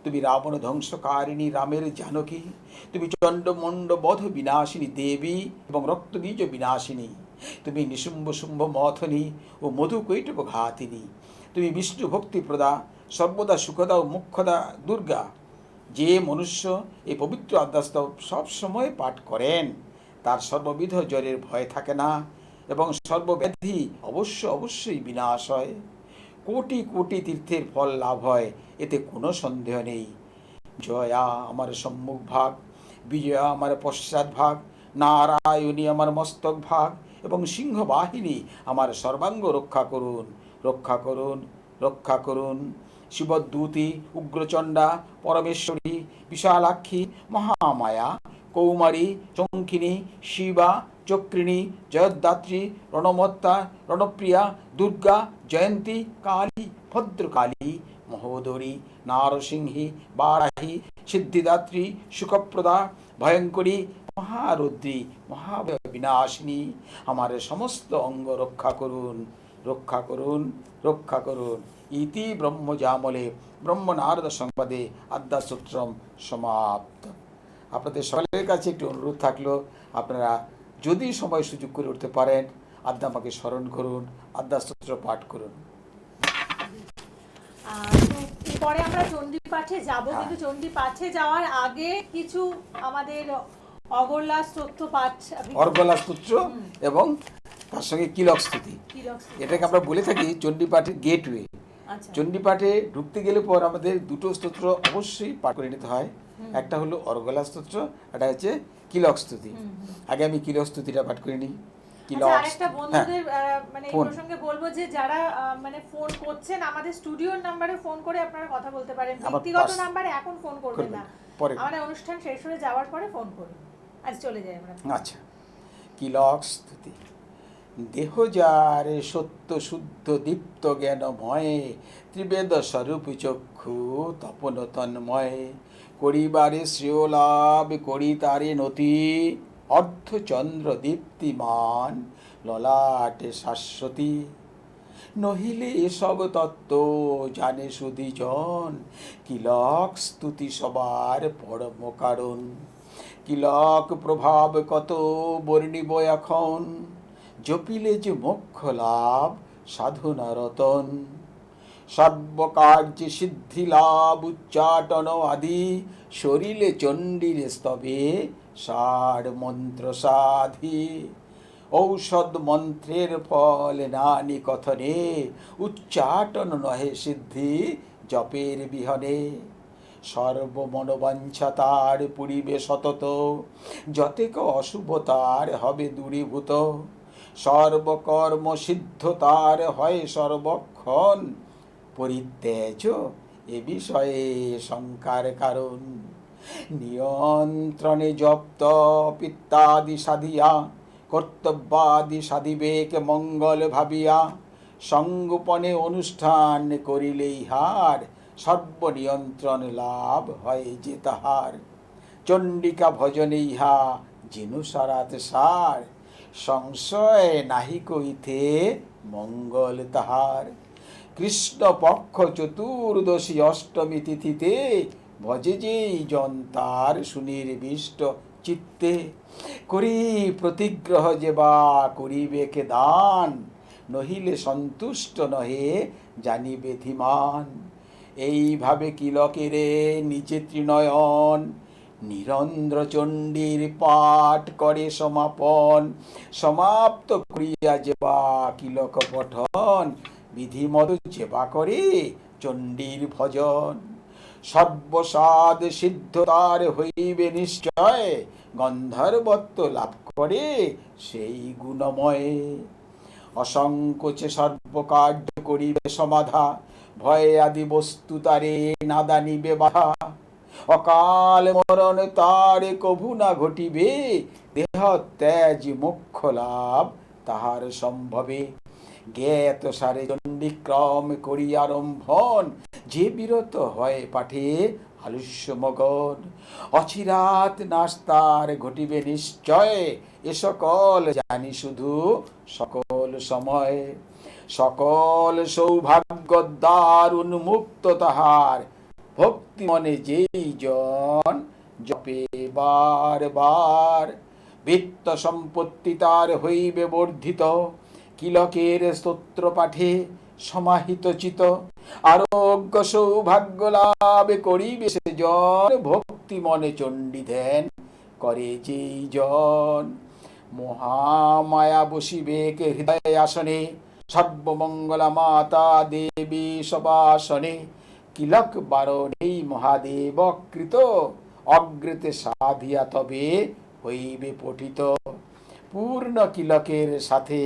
তুমি রাবণ ধ্বংসকারিণী রামের জানকী, তুমি চণ্ডমণ্ড বধ বিনাশিনী দেবী এবং রক্তবীজ বিনাশিনী, তুমি নিশুম্ভ শুম্ভ মথনী ও মধুকৈটব ঘাতিনী, তুমি বিষ্ণু ভক্তিপ্রদা, সর্বদা সুখদা ও মুখ্যদা দুর্গা। যে মনুষ্য এই পবিত্র আদ্যাস্তব সবসময় পাঠ করেন তার সর্ববিধ জ্বরের ভয় থাকে না এবং সর্বব্যাধি অবশ্যই বিনাশ হয়। কোটি কোটি তীর্থের ফল লাভ হয়, এতে কোনো সন্দেহ নেই। জয়া আমার সম্মুখ ভাগ, বিজয়া আমার পশ্চাৎ ভাগ, নারায়ণী আমার মস্তক ভাগ এবং সিংহবাহিনী আমার সর্বাঙ্গ রক্ষা করুন, রক্ষা করুন, রক্ষা করুন। শিবদূতী, উগ্রচণ্ডা, পরমেশ্বরী, বিশালাক্ষী, মহামায়া, কৌমারী, চঙ্কিনী, শিবা, চক্রিণী, জয়দ্ধাত্রী, রণমত্তা, রণপ্রিয়া, দুর্গা, জয়ন্তী, কালী, ভদ্রকালী, মহোদরী, নারসিংহী, বারাহী, সিদ্ধিদাত্রী, সুখপ্রদা, ভয়ঙ্করী, মহারুদ্রী, মহাবিনাশিনী আমার সমস্ত অঙ্গ রক্ষা করুন, রক্ষা করুন, রক্ষা করুন। ইতি ব্রহ্মজামলে ব্রহ্মনারদ সংবাদে আদ্যাস্তোত্রম সমাপ্ত। আপনাদের সকলের কাছে একটি অনুরোধ থাকলো, আপনারা যদি সময় সুযোগ করে উঠতে পারেন আদ্যা আমাকে স্মরণ করুন, আদ্যাস্তোত্র পাঠ করুন। তো পরে আমরা চণ্ডী পাঠে যাব, কিন্তু চণ্ডী পাঠে যাওয়ার আগে কিছু আমাদের অগরলা স্তোত্র পাঠ, অর্গলা স্তোত্র এবং তার সঙ্গে কিলক স্তুতি, এটাকে আমরা বলে থাকি চণ্ডী পাঠের গেটওয়ে। চণ্ডী পাঠে ঢুকতে গেলে পর আমাদের দুটো স্তোত্র অবশ্যই পাঠ করে নিতে হয়, একটা হলো অর্গলা স্তোত্র, একটা হচ্ছে কিলক স্তুতি। আগে আমি কিলক স্তুতিটা পাঠ করে নিই। আরেকটা বন্ধুদের মানে এই প্রসঙ্গে বলবো যে যারা মানে ফোন করছেন আমাদের স্টুডিওর নম্বরে ফোন করে আপনারা কথা বলতে পারেন, ব্যক্তিগত নম্বরে এখন ফোন করবেন না, আমাদের অনুষ্ঠান শেষ হয়ে যাওয়ার পরে ফোন করুন। আজ চলে যাই আমরা। আচ্ছা, কিলক স্তুতি। দেহ যার সত্য শুদ্ধ দীপ্ত জ্ঞানময়, ত্রিবেদ স্বরূপ চক্ষু তপন তন্ময়, করিবারে শ্রেয় লাভ করি তারে নতি, অর্ধচন্দ্র দীপ্তিমান ললাটে শাশ্বতী। নহিলে এসব তত্ত্ব জানে সুধীজন, কিলক স্তুতি সবার পরম কারণ। কিলক প্রভাব কত বর্ণিব এখন, জপিলে যে মোক্ষ লাভ সাধনা রতন। সর্বকার্যে সিদ্ধি লাভ উচ্চাটন আদি, শরীরে চণ্ডীর স্তবে ষাড় মন্ত্র সাধি। ঔষধ মন্ত্রের ফল নানি কথনে, উচ্চাটন নহে সিদ্ধি জপের বিহনে। সর্বমনোবাঞ্ছা তার পুরিবে সতত, যতেক অশুভ তার হবে দূরীভূত। সর্বকর্ম সিদ্ধ তার হয় সর্বক্ষণ, পরিত্যাজ এ বিষয়ে শঙ্কার কারণ। নিয়ন্ত্রণে জপ তপ ইত্যাদি সাধিয়া, কর্তব্যাদি সাধিবেক মঙ্গল ভাবিয়া। সঙ্গোপনে অনুষ্ঠান করিলে ইহার, সর্বনিয়ন্ত্রণ লাভ হয় যে তাহার। চণ্ডিকা ভজনে ইহা যেনু সারাত সার, সংশয় নাহি কইতে মঙ্গল তাহার। কৃষ্ণ পক্ষ চতুর্দশী অষ্টমী তিথিতে, ভজে যেই জন তার সুনির্বিষ্ট চিত্তে। করি প্রতিগ্রহ যে বা করিবেকে দান, নহিলে সন্তুষ্ট নহে জানিবে ধীমান। এইভাবে কিলকেরে নিজে ত্রিনয়ন নিরন্ধ্র চণ্ডীর পাঠ করে সমাপন। সমাপ্ত করিয়া যেবা কিলক পঠন বিধিমত যেবা করে চণ্ডীর ভজন। সর্বসাদ সিদ্ধ তার হইবে নিশ্চয় গন্ধর্বত্ব লাভ করে সেই গুণময়। অসংকোচে সর্বকার্য করিবে সমাধা ভয়ে আদি বস্তু তারে নাদানিবে বাধা। অকাল মরণ তার কভু না ঘটিবে দেহ ত্যাজ মোক্ষ লাভ তাহার সম্ভবে। জ্ঞাত সারে চণ্ডীক্রম করি আরম্ভন যে বিরত হয় পাঠে আলস্য মগন। অচিরাত নাস্তার ঘটিবে নিশ্চয় এ সকল জানি শুধু সকল সময়। সকল সৌভাগ্য দ্বার উন্মুক্ত তাহার ভক্তি মনে যেই জন জপে বার বার। বিত্ত সম্পত্তি তার হইবে বর্ধিত কিলকের স্তোত্র পাঠে সমাহিত চিত। আরোগ্য সৌভাগ্য লাভ করিবে সে জন ভক্তি মনে চণ্ডী ধ্যান করে যেই জন। মহামায়া বসিবে কে হৃদয় আসনে সর্বমঙ্গলা মাতা দেবী সবাসনে। কিলক বারণেই মহাদেব কৃত অগ্রেতে সাধিয়া তবে হইবে পঠিত। পূর্ণ কিলকের সাথে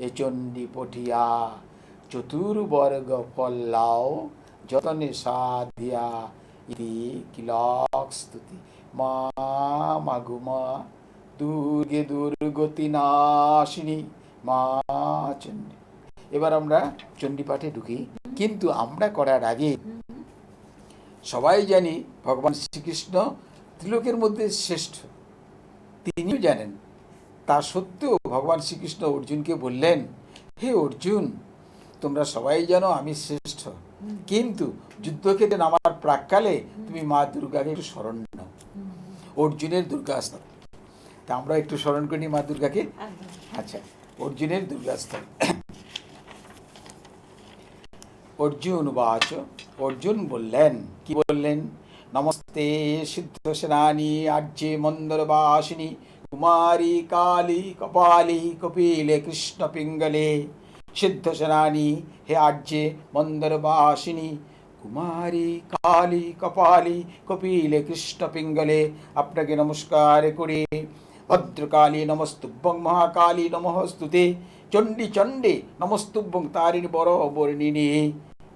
এ চণ্ডী পঠিয়া চতুর্বর্গ ফল লাও যতনে সাধিয়া। ইতি কিলক স্তুতি মা মাগুমা দুর্গে দুর্গতি নাশিনী মা চণ্ডী। এবার আমরা চণ্ডী পাঠে ঢুকি, কিন্তু আমরা করার আগে সবাই জানি ভগবান শ্রীকৃষ্ণ ত্রিলোকের মধ্যে শ্রেষ্ঠ, তিনিও জানেন। তা সত্ত্বেও ভগবান শ্রীকৃষ্ণ অর্জুনকে বললেন, হে অর্জুন, তোমরা সবাই জানো আমি শ্রেষ্ঠ, কিন্তু যুদ্ধক্ষেত্রে নামার প্রাককালে তুমি মা দুর্গাকে একটু স্মরণ নাও। অর্জুনের দুর্গাস্তব, তা আমরা একটু স্মরণ করি মা দুর্গাকে। আচ্ছা, অর্জুনের দুর্গাস্তব। অর্জুন বাচ, অর্জুন বললেন, কি বললেন? নমস্তে সিদ্ধ সেনানি আর্যে মন্দরবাসিনী কুমারী কালী কপালী কপিলে কৃষ্ণ পিঙ্গলে। সিদ্ধ সেনানি হে আর্যে মন্দরবাসিনী কুমারী কালী কপালী কপিলে কৃষ্ণ পিঙ্গলে, আপনাকে নমস্কার করে। ভদ্রকালী নমস্তুভ্যং মহাকালী নমস্তুতে চণ্ডী চণ্ডে নমস্তুভ্যং তারিণী বড় বর্ণিনী।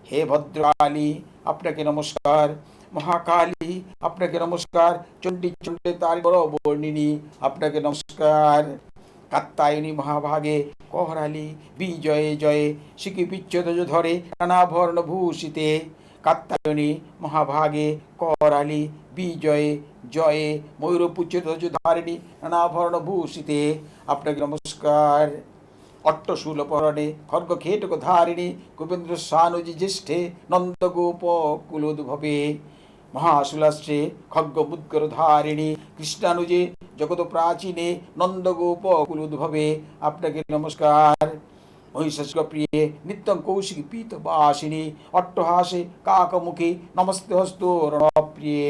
হে ভদ্রকালী আপনাকে নমস্কার, মহাকালী আপনাকে নমস্কার, চণ্ডী চণ্ডে তারিণী বড় বর্ণিনী আপনাকে নমস্কার। কাত্যায়নী মহাভাগে কহরালি বিজয়ে জয়ে শিখি পিচ্ছধ্বজ ধরে নানাভর্ণ ভূষিতে। কাত্যায়নী মহাভাগে করালি বিজয়ে জয়ে ময়ূরপুচ্ছধ্বজ ধারিণী নানাভর্ণ ভূষিতে আপনাকে নমস্কার। অট্টশূল পরণে খর্গ খেটক ধারিণী গোবিন্দ্র সানুজি জ্যেষ্ঠে নন্দগোপ কুলোদ্ভবে। মহাশুলাশ্রে খগ্গ মুদ্গর ধারিণী কৃষ্ণানুজে জগত প্রাচীনে নন্দগোপ কুলোদ্ভবে আপনাকে নমস্কার। মহিষাসুর প্রিয়ে নিত্যং কৌশিকী পীতবাসিনী অট্টহাসে কাকমুখে নমস্তে হস্ত রণপ্রিয়ে।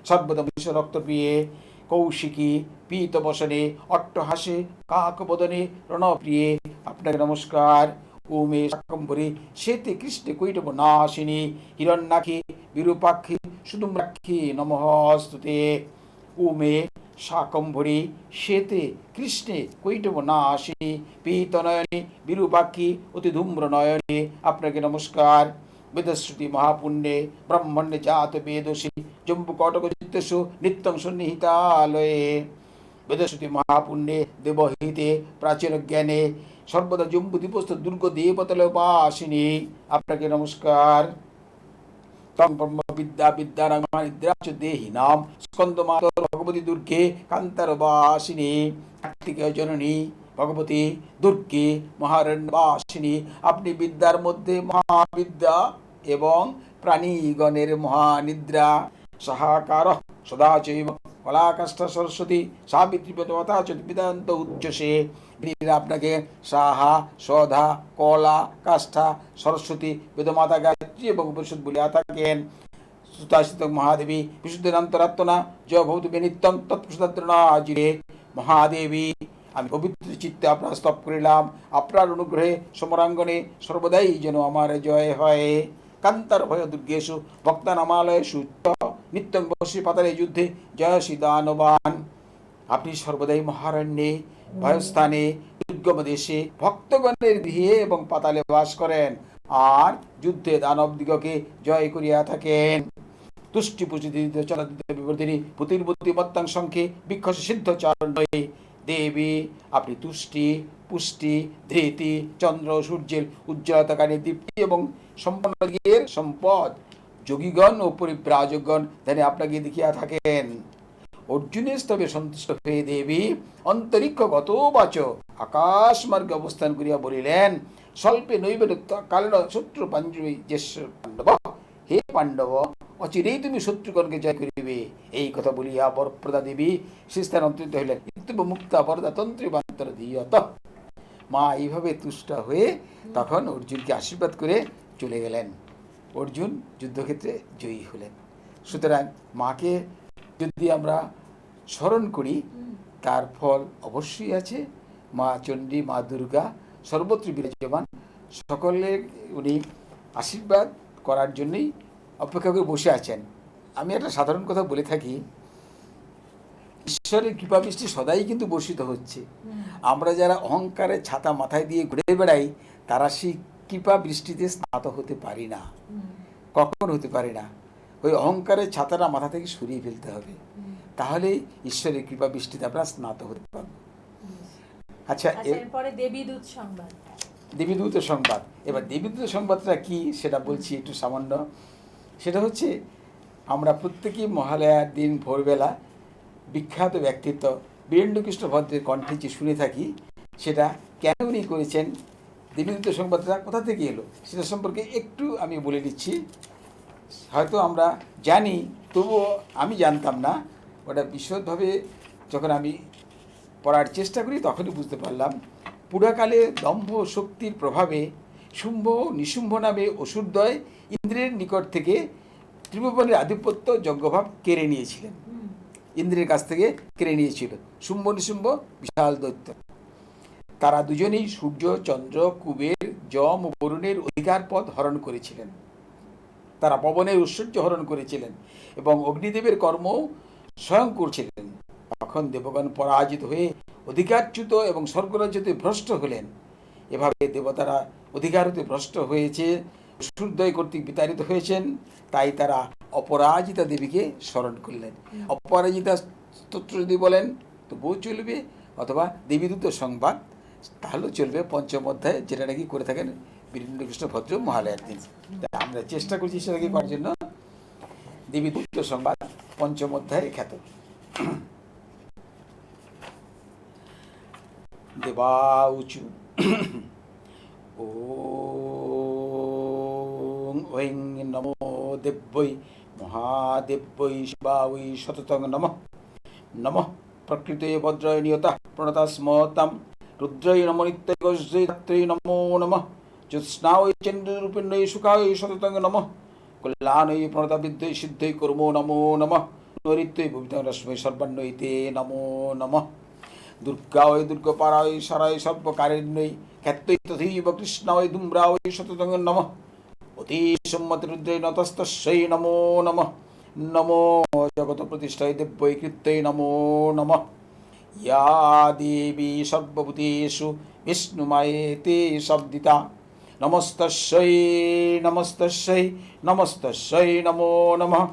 সর্বদা মহিষ রক্তপ্রিয়ে কৌশিকী পীতবসনে অট্টহাসে কাকবদনে রণপ্রিয়ে আপনাকে নমস্কার। উমে শাকম্ভরে শ্বেতে কৃষ্ণে কৈটব নাশিনী হিরণ্যাক্ষী বিরূপাক্ষী সুদুম্রাক্ষী নমস্তুতে। উমে শাকম্ভরে শ্বেতে কৃষ্ণে কৈটব নাশিনী পীতনয়নে বিরূপাক্ষী অতি ধূম্র নয়নে আপনাকে নমস্কার। বেদশ্রুতি মহাপুণ্যে ব্রহ্মণ্যে জাত বেদসী জম্বুকটক চিত্তসু নিত্যং সন্নিহিতালয়ে। বেদশ্রুতি মহাপুণ্যে দেবহিতে প্রাচীন জ্ঞানে সর্বদা জম্বুদ্বীপস্থ দুর্গ দেবতলোপাসিনী আপনাকে নমস্কার। তং ব্রহ্ম বিদ্যা বিদ্যানিদ্রা চ দেহি নাম স্কন্দ মাতর ভগবতী দুর্গে কান্তারবাসিনী। কার্তিকেয় জননী ভগবতী দুর্গে মহারণ্যবাসিনী, আপনি বিদ্যার মধ্যে মহাবিদ্যা এবং প্রাণীগণের মহানিদ্রা। সাহাকার সদা চৈব কলাকাষ্ঠা সরস্বতী সাবিত্রী বেদমাতা বেদান্ত উচ্চসে। আপনাকে সাহা, সধা, কলা, কাষ্ঠা, সরস্বতী, বেদমাতা, গায়ত্রী এবং উপনিষদ বলিয়া থাকেন। সুতাশিত মহাদেবী বিশুদ্ধান্তরাত্মনা জয় ভবতু নিত্যং তৎপ্রসাদ্রনাজিরে। মহাদেবী, আমি পবিত্র চিত্তে আপনার স্তব করিলাম, আপনার অনুগ্রহে সমরাঙ্গনে সর্বদাই যেন আমার জয় হয়। কান্তার ভয় দুর্গেশু ভক্তানামালয়েষু নিত্যং বসি পাতালে যুদ্ধে জয় শ্রী দানবান। আপনি সর্বদাই মহারণ্যে, ভয়স্থানে, দুর্গম দেশে ভক্তগণের গৃহে এবং পাতালে বাস করেন, আর যুদ্ধে দানব দিগকে জয় করিয়া থাকেন। তুষ্টি পুষ্টি বিবর্ধিনী পুতির বুদ্ধিমত্তাং সংখ্যে বিক্ষস সিদ্ধ চারণে। দেবী, আপনি তুষ্টি, পুষ্টি, ধৃতি, চন্দ্র সূর্যের উজ্জ্বলতাকারী দীপ্তি এবং সম্পন্নদের সম্পদ, যোগীগণ ও পরিব্রাজকগণ ধ্যানে আপনাকে দেখিয়া থাকেন। অর্জুনের স্তবে সন্তুষ্ট হয়ে দেবী অন্তরিক্ষগত বাচ আকাশ মার্গে অবস্থান করিয়া বলিলেন, স্বল্পে নৈব কালেন শত্রু পাঞ্জবী জ্যেষ্ঠ পাণ্ডব। হে পাণ্ডব, অচিরেই তুমি শত্রুগণকে জয় করিবে। এই কথা বলিয়া বরপ্রদা দেবী শিস্তান অন্তরিত হইলেন। মুক্তা বরদা তন্ত্রী বান্তর দিয়ত। মা এইভাবে তুষ্ট হয়ে তখন অর্জুনকে আশীর্বাদ করে চলে গেলেন। অর্জুন যুদ্ধক্ষেত্রে জয়ী হলেন। সুতরাং মাকে যদি আমরা স্মরণ করি, তার ফল অবশ্যই আছে। মা চণ্ডী, মা দুর্গা সর্বত্র বিরাজমান, সকলের উনি আশীর্বাদ করার জন্যই অপেক্ষা করে বসে আছেন। আমি একটা সাধারণ কথা বলে থাকি, ঈশ্বরের কৃপা বৃষ্টি সদাই কিন্তু বর্ষিত হচ্ছে। আমরা যারা অহংকারের ছাতা মাথায় দিয়ে ঘুরে বেড়াই, তারা সেই কৃপা বৃষ্টিতে স্নাত হতে পারি না, কখন হতে পারি না। ওই অহংকারের ছাতাটা মাথা থেকে সরিয়ে ফেলতে হবে, তাহলে ঈশ্বরের কৃপা বৃষ্টিতে আমরা স্নাত হতে পারবো। আচ্ছা, এরপরে দেবীদূত সংবাদ। দেবীদূত সংবাদ। এবার দেবীদূত সংবাদটা কি সেটা বলছি একটু সামান্য। সেটা হচ্ছে, আমরা প্রত্যেকেই মহালয়ার দিন ভোরবেলা বিখ্যাত ব্যক্তিত্ব বীরেন্দ্রকৃষ্ণ ভদ্রের কণ্ঠে যে শুনে থাকি, সেটা কেন উনি করেছেন, দেবীদূত সংবাদটা কোথা থেকে এলো, সেটা সম্পর্কে একটু আমি বলে দিচ্ছি। হয়তো আমরা জানি, তবুও আমি জানতাম না। ওটা বিশদভাবে যখন আমি পড়ার চেষ্টা করি তখনই বুঝতে পারলাম। পুরাকালে দম্ভ শক্তির প্রভাবে শুম্ভ নিশুম্ভ নামে অসুরদ্বয় ইন্দ্রের নিকট থেকে ত্রিভুবনের আধিপত্য যজ্ঞভাব কেড়ে নিয়েছিলেন। ইন্দ্রের কাছ থেকে কেড়ে নিয়েছিল শুম্ভ নিশুম্ভ বিশাল দৈত্য। তারা দুজনেই সূর্য, চন্দ্র, কুবের, যম ও বরুণের অধিকার পদ হরণ করেছিলেন। তারা পবনের ঐশ্বর্য হরণ করেছিলেন এবং অগ্নিদেবের কর্ম স্বয়ং করছিলেন। তখন দেবগণ পরাজিত হয়ে অধিকারচ্যুত এবং স্বর্গরাজ্যতে ভ্রষ্ট হলেন। এভাবে দেবতারা অধিকার হতে ভ্রষ্ট হয়েছে, অসুরদ্বয় কর্তৃক বিতাড়িত হয়েছেন। তাই তারা অপরাজিতা দেবীকে স্মরণ করলেন। অপরাজিতা স্তোত্র যদি বলেন তবুও চলবে, অথবা দেবীদূত সংবাদ তাহলেও চলবে। পঞ্চম অধ্যায়, যেটা নাকি করে থাকেন বীরেন্দ্রকৃষ্ণ ভদ্র মহালয়ার দিন। তাই আমরা চেষ্টা করছি সেটাকে করার জন্য। দেবীদূত সংবাদ পঞ্চম অধ্যায়ে খ্যাত। দেবাউচু ওং নমো দেব্যৈ মহাদেব্যৈ শিবাঐ সততং নমঃ। নমঃ প্রকৃতে ভদ্রয় নিয়তা প্রণতা স্মতাম রুদ্রৈ নমো নিত্যৈ নমো নমঃ। জ্যোৎস্নাঐ চন্দ্ররূপিণ্যৈ সুখায় সততং নমঃ। কল্যাণৈ প্রণতা বিদ্যৈ সিদ্ধৈ কর্মো নমো নমঃ। নৈরিত্যৈ ভবিতং রশ্মৈ সর্বাণ্যৈতে নমো নমঃ। দুর্গায় দুর্গপারায় সারায় সর্বকারিণ্যৈ খ্যাত্যৈ তথৈব কৃষ্ণায় ধূম্রায় সততং নমঃ। অতি সম্মতি রুদ্রৈ নতস্তস্যৈ নমো নমঃ। নমো জগত প্রতিষ্ঠায় দেব্যৈ কৃত্যৈ নমো নমঃ। ইয়া দেবী সর্বভূতেষু বিষ্ণুমায়েতে শব্দিতা নমস্তস্যৈ নমস্তস্যৈ নমস্তস্যৈ নমো নমঃ।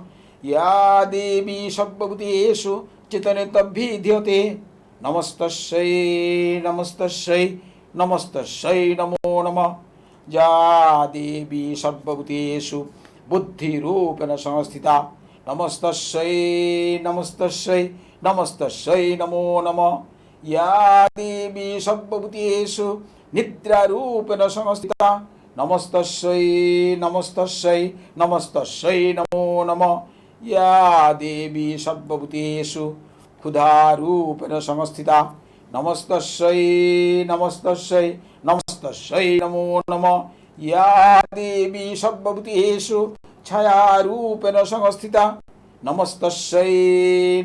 ইয়া দেবী সর্বভূতেষু চেতনে তদ্ভিধীয়তে নমস্তস্যৈ নমস্তস্যৈ নমস্তস্যৈ নমো নমঃ। যা দেবী সর্বভূতেষু বুদ্ধিরূপেণ সংস্থিতা নমস্তস্যৈ নমস্তস্যৈ নমস্তস্যৈ নমো নমঃ। ইয়া দেবী সর্বভূতেষু নিদ্রারূপেণ সংস্থিতা নমস্তস্যৈ নমস্তস্যৈ নমস্তস্যৈ নমো নমঃ। या देवी सर्वभूतेषु क्षुधारूपेण संस्थिता नमस्तस्यै नमस्तस्यै नमस्तस्यै नमो नमः या देवी सर्वभूतेषु छायारूपेण संस्थिता नमस्तस्यै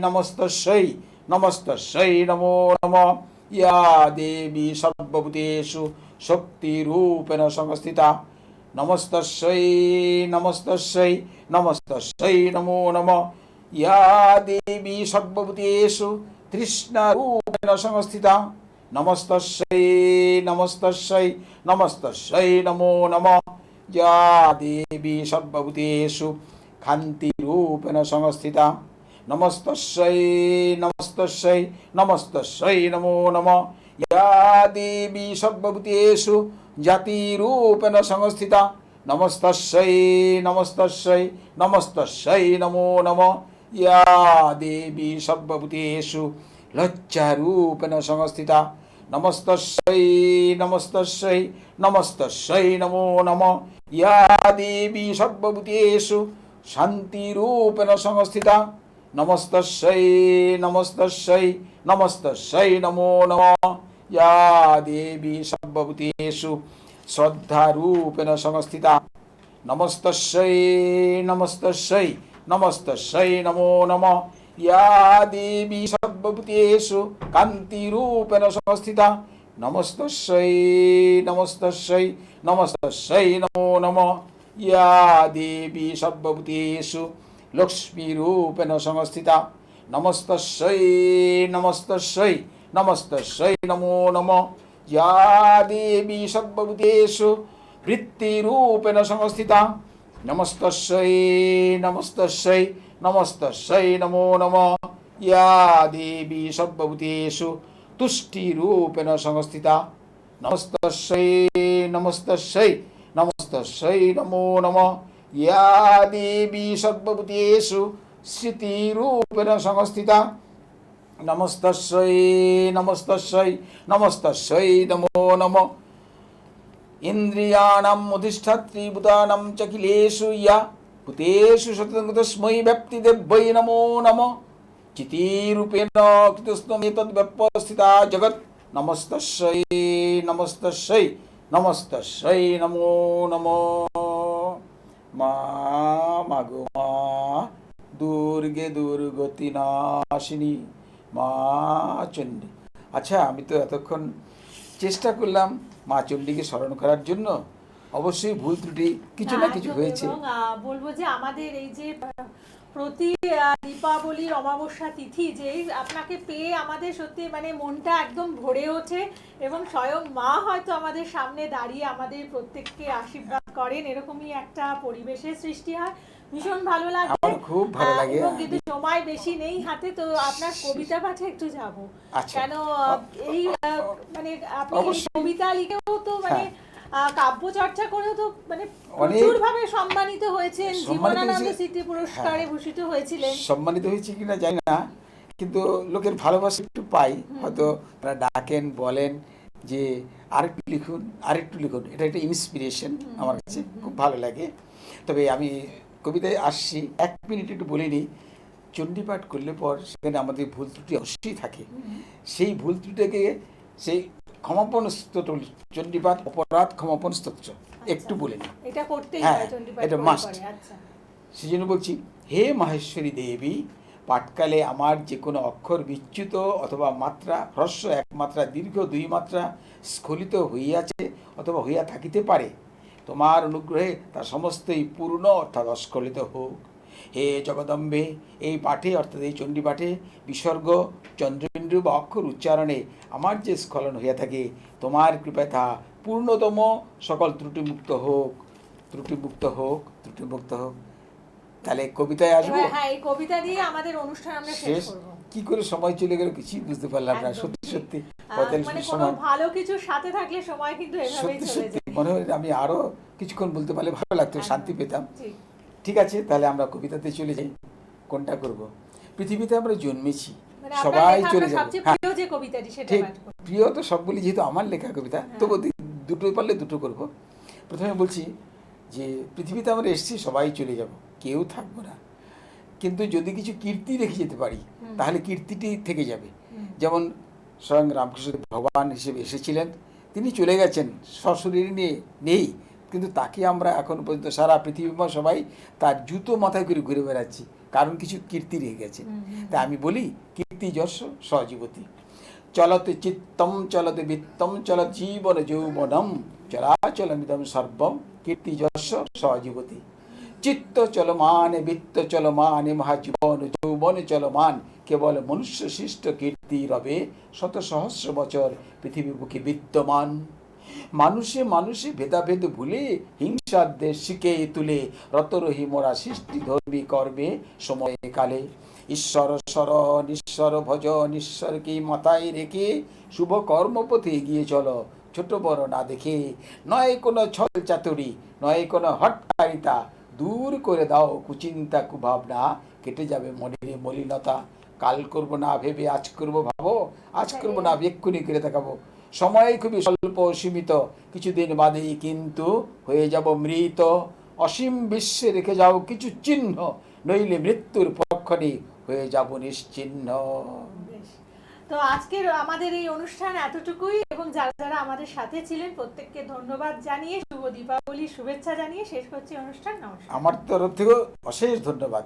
नमस्तस्यै नमस्तस्यै नमो नमः या देवी सर्वभूतेषु शक्तिरूपेण संस्थिता नमस्तस्यै नमस्तस्यै नमस्तस्यै नमो नमः या देवी सर्वभूतेषु तृष्णारूपेण संस्थिता नमस्तस्यै नमस्तस्यै नमस्तस्यै नमो नमः या देवी सर्वभूतेषु कान्तिरूपेण संस्थिता नमस्तस्यै नमस्तस्यै नमस्तस्यै नमो नमः या देवी सर्वभूतेषु जातिरूपेण संस्थिता नमस्तस्यै नमस्तस्यै नमस्तस्यै नमो नमः या देवी सर्वभूतेषु लज्जारूपेण संस्थिता नमस्तस्यै नमस्तस्यै नमस्तस्यै नमो नमः या देवी सर्वभूतेषु शान्तिरूपेण संस्थिता नमस्तस्यै नमस्तस्यै नमस्तस्यै नमो नमः या देवी सर्वभूतेषु श्रद्धारूपेण संस्थिता नमस्तस्यै नमस्तस्यै नमस्तस्यै नमो नमः या देवी सर्वभूतेषु कान्तिरूपेण संस्थिता नमस्तस्यै नमस्तस्यै नमस्तस्यै नमो नमः या देवी सर्वभूतेषु लक्ष्मीरूपेण संस्थिता नमस्तस्यै नमस्तस्यै नमस्तस्यै नमो नमः या देवी सर्वभूतेषु वृत्तिरूपेण संस्थिता नमस्तस्यै नमस्तस्यै नमस्तस्यै नमो नमः या देवी सर्वभूतेषु तुष्टिरूपेण संस्थिता नमस्तस्यै नमस्तस्यै नमस्तस्यै नमो नमः या देवी सर्वभूतेषु स्थितिरूपेण संस्थिता नमस्तस्यै नमस्तस्यै नमस्तस्यै नमो नमः इन्द्रियाणाम् अधिष्ठात्री भूतानां चकिलेषु या भूतेषु सततं तस्मै व्याप्तिदेव्यै नमो नमः चितिरूपेण कृतस्त्वमेतद्व्यवस्थिता जगत् नमस्तस्यै नमस्तस्यै नमस्तस्यै नमो नमः মা মাগো মা দুর্গে দুর্গতি নাশিনী মা চণ্ডী। আচ্ছা, আমি তো এতক্ষণ চেষ্টা করলাম মা চণ্ডীকে স্মরণ করার জন্য, অবশ্যই ভুল ত্রুটি কিছু না কিছু হয়েছে। এবং বলবো যে আমাদের এই যে প্রতি দীপাবলির অমাবস্যা তিথি যে আপনাকে পেয়ে আমাদের সত্যি মানে মনটা একদম ভরে ওঠে এবং স্বয়ং মা হয়তো আমাদের সামনে দাঁড়িয়ে আমাদের প্রত্যেককে আশীর্বাদ করেন, এরকমই একটা পরিবেশের সৃষ্টি হয়। ভীষণ ভালো লাগে, আমার খুব ভালো লাগে। এবং কিন্তু সময় বেশি নেই হাতে, তো আপনার কবিতা পাঠে একটু যাব। কেন এই মানে আপনি এই কবিতা লিখেও তো মানে কাব্য চর্চা করেও তো মানে প্রচুর ভাবে সম্মানিত হয়েছেন, জীবনানন্দ স্মৃতি পুরস্কারে ভূষিত হয়েছিলেন। সম্মানিত হয়েছে কিনা জানি না, কিন্তু লোকের ভালোবাসা একটু পাই, হয়তো তারা ডাকেন, বলেন যে আরেকটু লিখুন আরেকটু লিখুন, এটা একটা ইন্সপিরেশন আমার কাছে, খুব ভালো লাগে। তবে আমি কবিতায় আসছি, 1 মিনিট একটু বলে নিই। চণ্ডীপাঠ করলে পর সেখানে আমাদের ভুল ত্রুটি অবশ্যই থাকে, সেই ভুল ত্রুটিকে সেই ক্ষমাপণ স্তোত্র, চণ্ডীপাঠ অপরাধ ক্ষমাপণ স্তোত্র একটু বলে নিই, এটা করতেই হ্যাঁ হয় চণ্ডীপাঠ এটা মাস্ট। সেই জন্য বলছি, হে মাহেশ্বরী দেবী, পাঠকালে আমার যে কোনো অক্ষর বিচ্যুত অথবা মাত্রা হ্রস্ব 1 মাত্রা দীর্ঘ 2 মাত্রা স্খলিত হইয়াছে অথবা হইয়া থাকিতে পারে, তোমার অনুগ্রহে তা সমস্তই পূর্ণ অর্থাৎ অস্খলিত হোক। হে জগদম্বে, এই পাঠে অর্থাৎ এই চণ্ডী পাঠে বিসর্গ চন্দ্রবিন্দু বা অক্ষর উচ্চারণে আমার যে স্খলন হইয়া থাকে, তোমার কৃপায় তা পূর্ণতম সকল ত্রুটিমুক্ত হোক, ত্রুটিমুক্ত হোক, ত্রুটিমুক্ত হোক। তাহলে কবিতায় আসবো। হ্যাঁ, এই কবিতা দিয়ে আমাদের অনুষ্ঠান আমরা শেষ করব। কি করে সময় চলে গেল কিছুই বুঝতে পারলাম না, সত্যি সত্যি। মানে কোনো ভালো কিছুর সাথে থাকলে সময় কিন্তু এভাবেই চলে যায়। মনে হয় আমি আরো কিছুক্ষণ বলতে পারলে ভালো লাগতো, শান্তি পেতাম। ঠিক আছে, তাহলে আমরা কবিতাতে চলে যাই। কোনটা করব? পৃথিবীতে আমরা জন্মেছি, সবাই চলে যাবে। প্রিয় যে কবিতাটি সেটা ঠিক, প্রিয় তো সবগুলি, যেহেতু আমার লেখা কবিতা, তবু দুটো পারলে দুটো করব। প্রথমে বলছি যে পৃথিবীতে আমরা এসেছি, সবাই চলে যাব, কেউ থাকবো না। কিন্তু যদি কিছু কীর্তি রেখে যেতে পারি হুম। তাহলে কীর্তিটি থেকে যাবে। হুম। যেমন স্বয়ং রামকৃষ্ণ ভগবান হিসেবে এসেছিলেন, তিনি চলে গেছেন, সশরীর নিয়ে নেই, কিন্তু তাকে আমরা এখন পর্যন্ত সারা পৃথিবীময় সবাই তার জুতো মাথায় করে ঘুরে বেড়াচ্ছি, কারণ কিছু কীর্তি রেখে গেছে। তাই আমি বলি কীর্তি যশ সজীবতি। চলতে চিত্তম চলতে বিত্তম চলত জীবন যৌবনম চলাচলমিদম সর্বম কীর্তি যশ সজীবতি। চিত্ত চলমানে বিত্ত চলমানে মহাজীবন যৌবন চলমান কেবল মনুষ্য সৃষ্ট কীর্তি রবে শত সহস্র বছর পৃথিবী বুকে বিদ্যমান। মানুষে মানুষে ভেদাভেদ ভুলে হিংসার দেশ শিখে তুলে রতরহি মোরা সৃষ্টি ধর্মী করবে সময়ে কালে। ঈশ্বর স্মরণ ঈশ্বর ভজন ঈশ্বরকে মাথায় রেখে শুভ কর্মপথে এগিয়ে চলো, ছোট বড় না দেখে। নয় কোনো ছল চাতুরি, নয় কোনো হটকারিতা, দূর করে দাও কুচিন্তা কুভাবনা, কেটে যাবে মনের মলিনতা। কাল করবো না ভেবে আজ করবো ভাবো, আজ করবো না এক্ষুনি করে দেখাবো। সময় খুবই স্বল্প সীমিত, কিছুদিন বাদেই কিন্তু হয়ে যাব মৃত। অসীম বিশ্বে রেখে যাও কিছু চিহ্ন, নইলে মৃত্যুর পক্ষণে হয়ে যাব নিশ্চিহ্ন। বেশ। তো আজকের আমাদের এই অনুষ্ঠান এতটুকুই, এবং যারা যারা আমাদের সাথে ছিলেন প্রত্যেককে ধন্যবাদ জানিয়ে শুভ দীপাবলির শুভেচ্ছা জানিয়ে শেষ করছি অনুষ্ঠান। নমস্কার। আমার তরফ থেকেও অশেষ ধন্যবাদ।